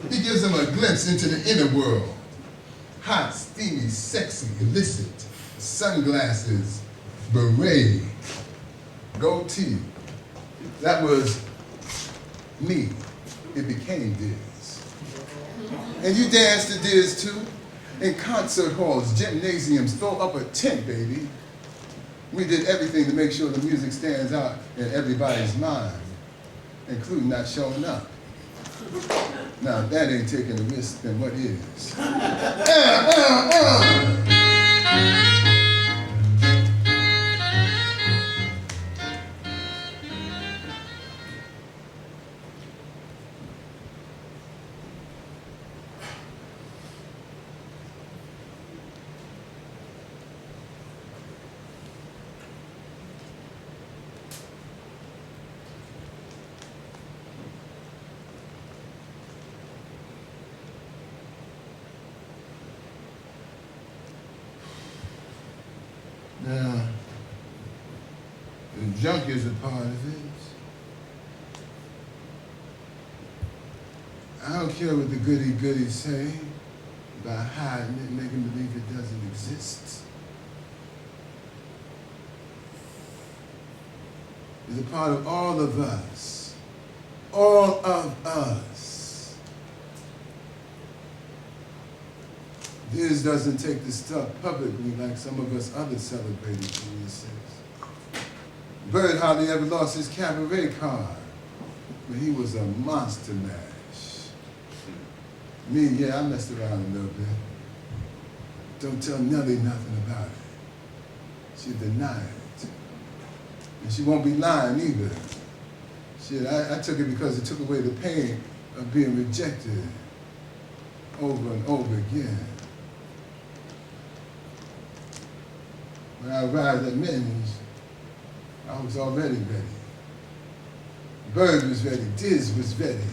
He gives them a glimpse into the inner world. Hot, steamy, sexy, illicit, sunglasses, beret, goatee. That was me. It became Diz. And you dance to Diz too. in concert halls, gymnasiums, throw up a tent, baby. We did everything to make sure the music stands out in everybody's mind, including not showing up. Now, if that ain't taking a risk, then what is? Now, the junk is a part of it. I don't care what the goody-goodies say about hiding it, making believe it doesn't exist. It's a part of all of us. All of us. This doesn't take the stuff publicly like some of us others celebrated geniuses. Bird hardly ever lost his cabaret card, but he was a monster mash. Me, yeah, I messed around a little bit. Don't tell Nellie nothing about it. She denied it. And she won't be lying either. Shit, I took it because it took away the pain of being rejected over and over again. When I arrived at Mittens, I was already ready. Bird was ready, Diz was ready.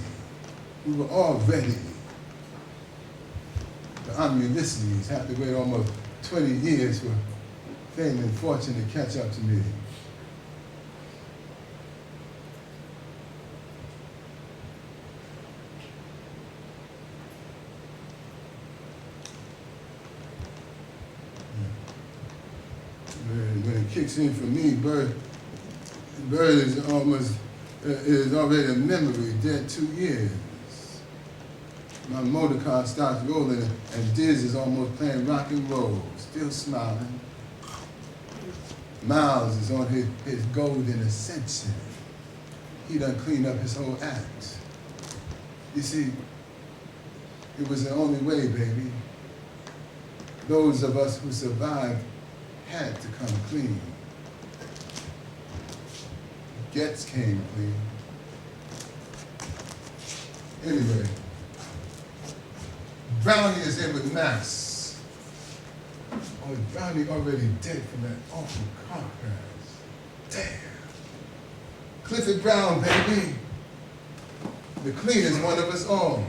We were all ready. But I'm Ulysses, have to wait almost 20 years for fame and fortune to catch up to me. When it kicks in for me, Bird is already a memory, dead 2 years. My motor car starts rolling and Diz is almost playing rock and roll, still smiling. Miles is on his golden ascension. He done cleaned up his whole act. You see, it was the only way, baby. Those of us who survived had to come clean. Gets came clean. Anyway, Brownie is in with Max. Oh, Brownie already dead from that awful car crash. Damn. Clifford Brown, baby. The cleanest one of us all.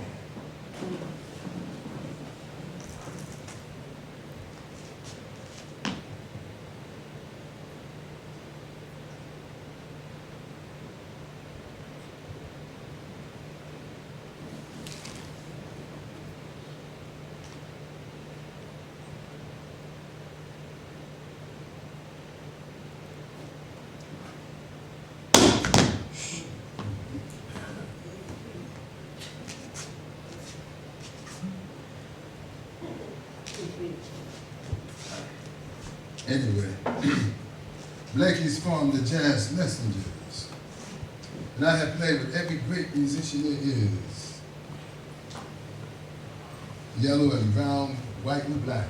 Anyway, Blakey's formed the Jazz Messengers, and I have played with every great musician there is. Yellow and brown, white and black.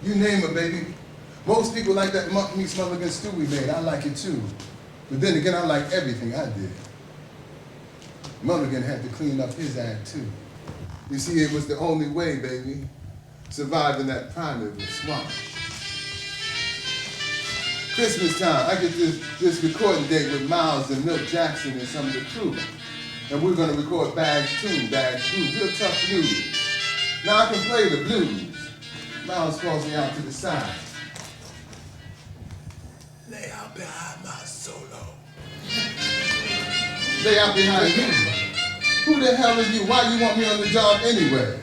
You name it, baby. Most people like that Monk meets Mulligan stew we made. I like it too. But then again, I like everything I did. Mulligan had to clean up his act too. You see, it was the only way, baby. Survived in that private swamp. Christmas time, I get this recording date with Miles and Milt Jackson and some of the crew. And we're gonna record Bags 2, Bags 2, real tough blues. Now I can play the blues. Miles calls me out to the side. Lay out behind my solo. Lay out behind you. Who the hell are you? Why you want me on the job anyway?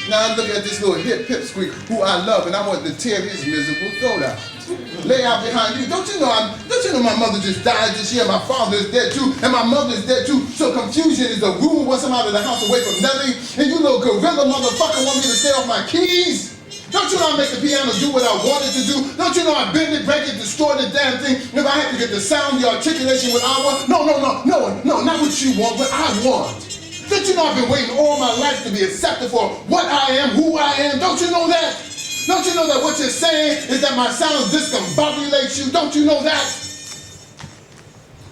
Now I look at this little hip pipsqueak who I love and I want to tear his miserable throat out. Lay out behind you. Don't you know my mother just died this year, my father is dead too, and my mother is dead too, so confusion is a rule once I'm out of the house away from Nellie, and you little gorilla motherfucker want me to stay off my keys? Don't you know I make the piano do what I want it to do? Don't you know I bend it, break it, destroy the damn thing? If I have to get the sound, the articulation, what I want? No, not what you want, what I want. Don't you know I've been waiting all my life to be accepted for what I am, who I am? Don't you know that? Don't you know that what you're saying is that my sound discombobulates you? Don't you know that?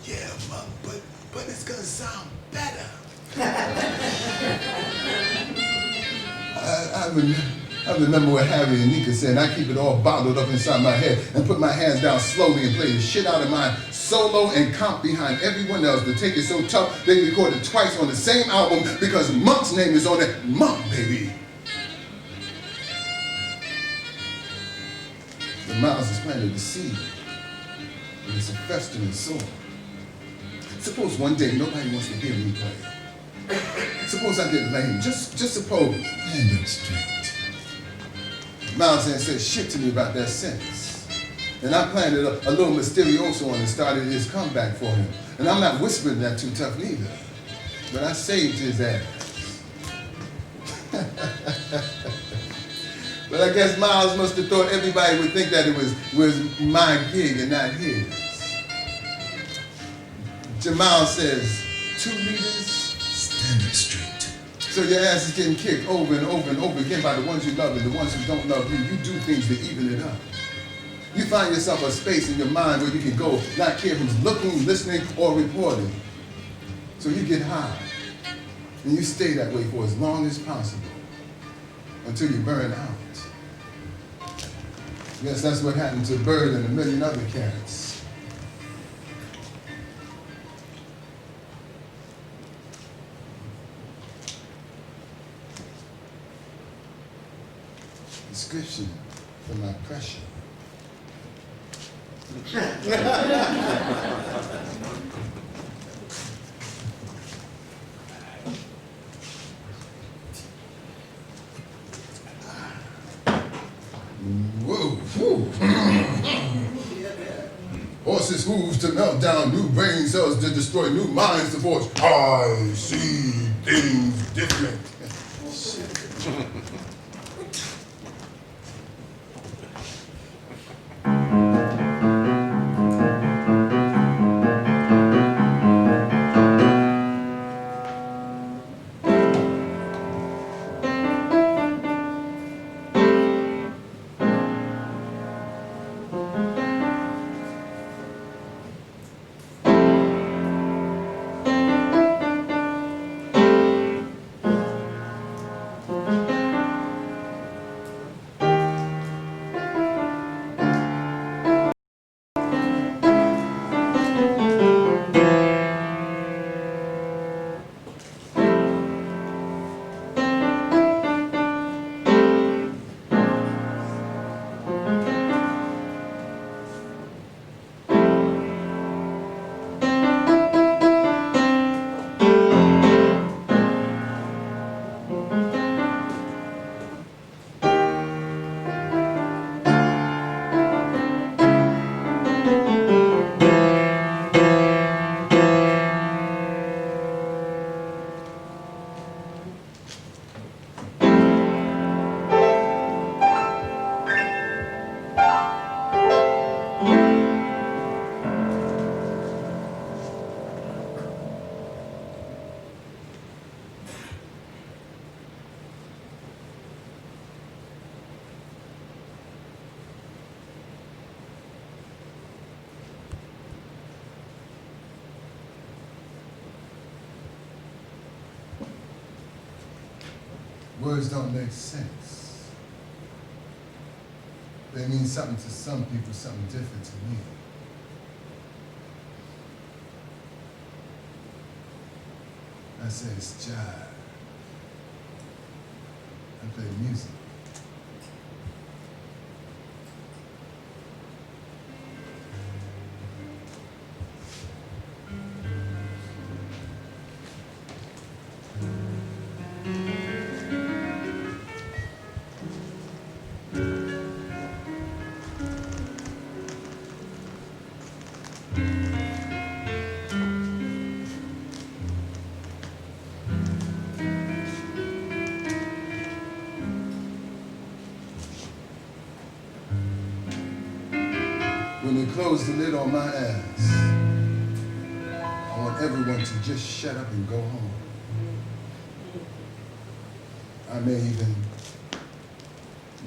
Yeah, Monk, but it's gonna sound better. I remember what Harry and Nika said, and I keep it all bottled up inside my head and put my hands down slowly and play the shit out of my solo and comp behind everyone else to take it so tough they recorded twice on the same album because Monk's name is on it. Monk, baby. The Miles has planted the seed, and it's a festering soul. Suppose one day nobody wants to hear me play. Suppose I get lame, just suppose. Stand up straight. Miles ain't said shit to me about that since. And I planted a little mysterioso on and started his comeback for him. And I'm not whispering that too tough neither. But I saved his ass. But I guess Miles must have thought everybody would think that it was my gig and not his. Jamal says, 2 liters? Stand up straight. So your ass is getting kicked over and over and over again by the ones you love and the ones who don't love you. You do things to even it up. You find yourself a space in your mind where you can go, not care who's looking, listening, or reporting. So you get high. And you stay that way for as long as possible. Until you burn out. Yes, that's what happened to Bird and a million other cats. Description for my pressure. Horses hooves to melt down new brain cells to destroy new minds to forge. I see things different. Words don't make sense. They mean something to some people, something different to me. I say it's jive. I play music. close the lid on my ass. I want everyone to just shut up and go home. I may even,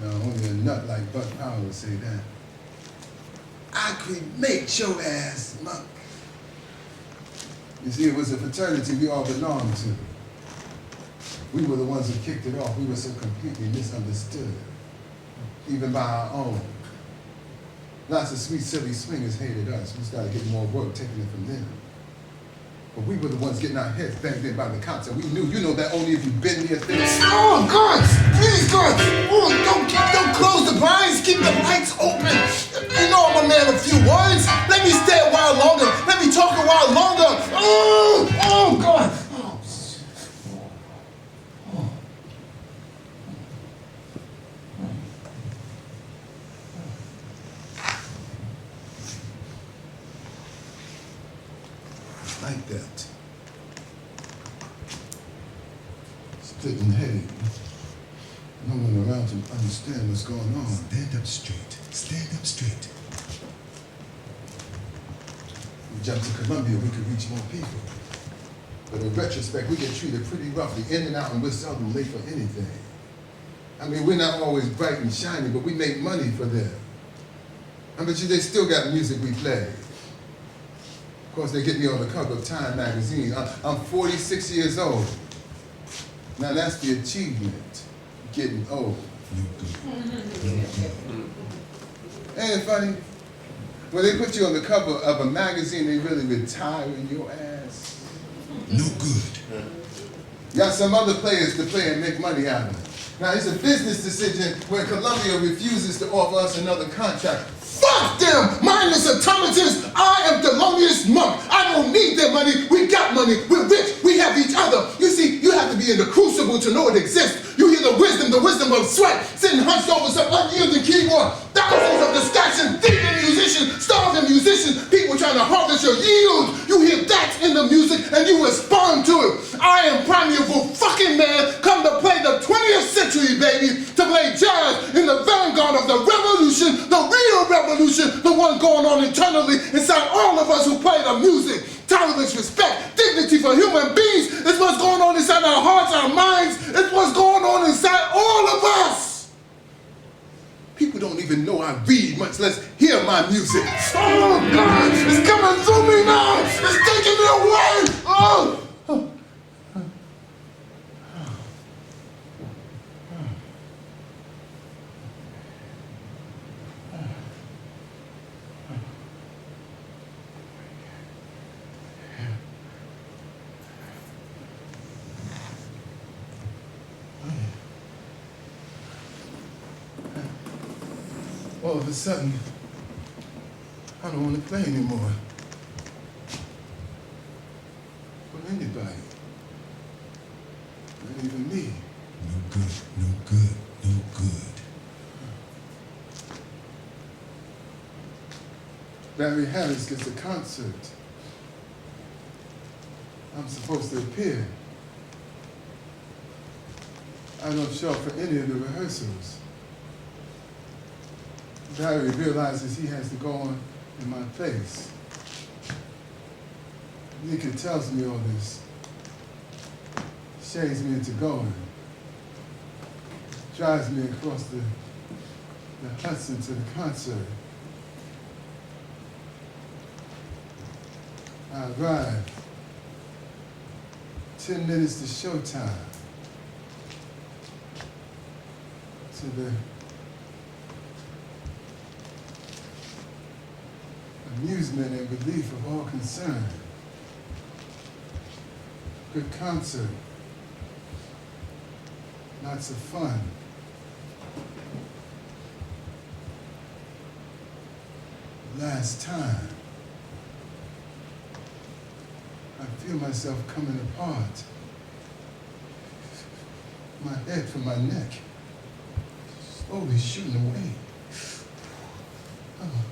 only a nut like Buck Powell would say that. I cremate your ass, Monk. You see, it was a fraternity we all belonged to. We were the ones who kicked it off. We were so completely misunderstood, even by our own. Lots of sweet, silly swingers hated us. We started getting more work taking it from them. But we were the ones getting our heads banged in by the cops, and we knew, that only if you bend me a thing. Oh, guards! Please, guards! Oh, don't close the blinds. Keep the lights open. You know I'm a man of few words. Let me stay a while longer. Let me talk a while longer. Oh, God! Oh, shit. Like that. Splitting head. No one around to understand what's going on. Stand up straight. Stand up straight. We jumped to Columbia, we could reach more people. But in retrospect, we get treated pretty roughly, in and out, and we're seldom late for anything. I mean, we're not always bright and shiny, but we make money for them. I bet you they still got music we play. Of course, they get me on the cover of Time magazine. I'm 46 years old. Now that's the achievement, getting old. Ain't it funny? When they put you on the cover of a magazine, they really retiring your ass. No good. Got some other players to play and make money out of it. Now it's a business decision when Columbia refuses to offer us another contract. Fuck them! Mindless automatons! I am Thelonious Monk. I don't need their money. We got money. We're rich. We have each other. You see, you have to be in the crucible to know it exists. You hear the wisdom of sweat, sitting hunched over some unyielding keyboard. Thousands of distractions, thieving musicians, starving musicians, people trying to harvest your yield. You hear that in the music and you respond to it. I am primeval fucking man, come to play the 20th century, baby, to play jazz in the vanguard of the revolution, the real revolution, the one going on internally inside all of us who play the music. Tolerance, respect, dignity for human beings is what's going on inside our hearts, our minds. It's what's going on inside all of us. People don't even know I read, much less hear my music. Oh, God, it's coming through me now. It's taking me away. Oh. All of a sudden, I don't want to play anymore. For anybody. Not even me. No good, no good, no good. Barry Harris gets a concert. I'm supposed to appear. I don't show up for any of the rehearsals. Barry realizes he has to go on in my place. Nika tells me all this. Shades me into going. Drives me across the Hudson to the concert. I arrive. 10 minutes to showtime. To the amusement and relief of all concerned. Good concert. Lots of fun. Last time. I feel myself coming apart. My head from my neck. Slowly shooting away. Oh.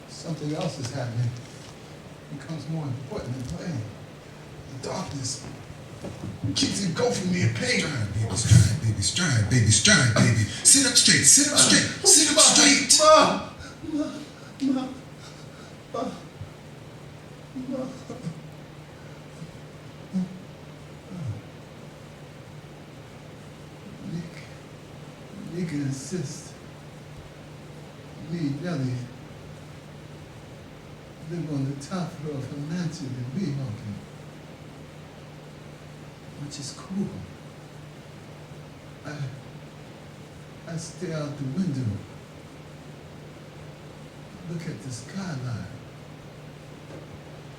Something else is happening. It becomes more important than playing. The darkness keeps engulfing me in pain. Stride, baby, stride, baby, stride, baby. Sit up straight, sit up straight, sit up straight. sister, me, Nellie, live on the top floor of her mansion in Nuyorican, which is cool. I stare out the window, look at the skyline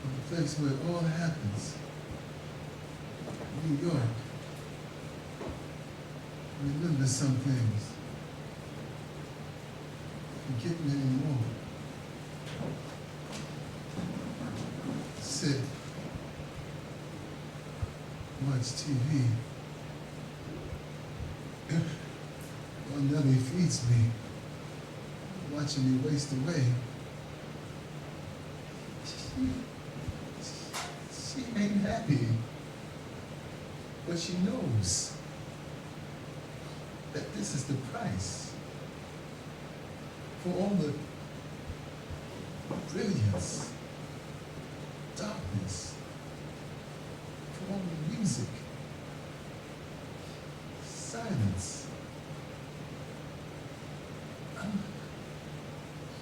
of the place where it all happens, New York. Remember some things, forget many more. Sit, watch TV. While Nellie feeds me, watching me waste away. She ain't happy, but she knows that this is the price for all the brilliance, darkness, for all the music, silence.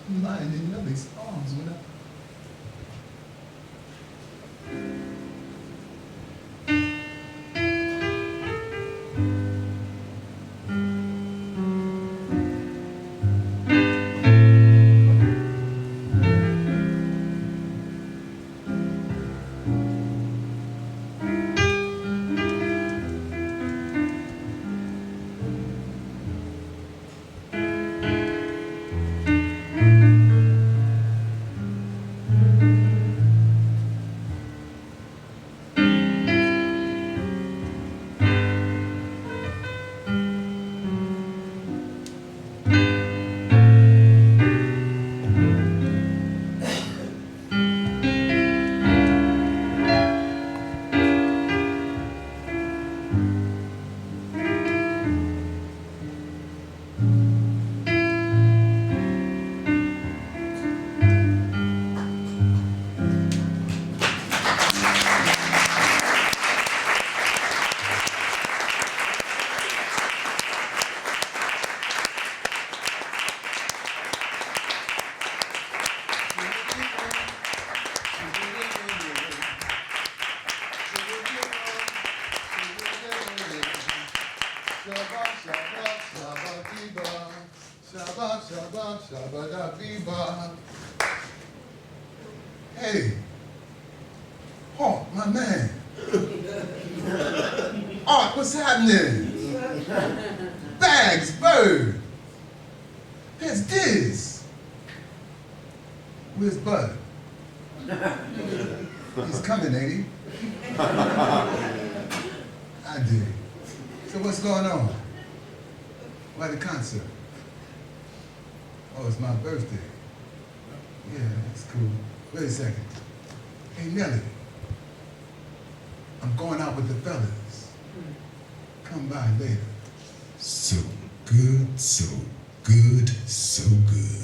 I'm lying in Nellie's arms when I Hey, Hawk, my man. Art, what's happening? Bags, Bird. There's Diz. Where's Bud? He's coming, ain't he? I did. So what's going on? Why the concert? Oh, it's my birthday. Yeah, that's cool. Wait a second. Hey, Nellie. I'm going out with the fellas. Come by later. So good, so good, so good.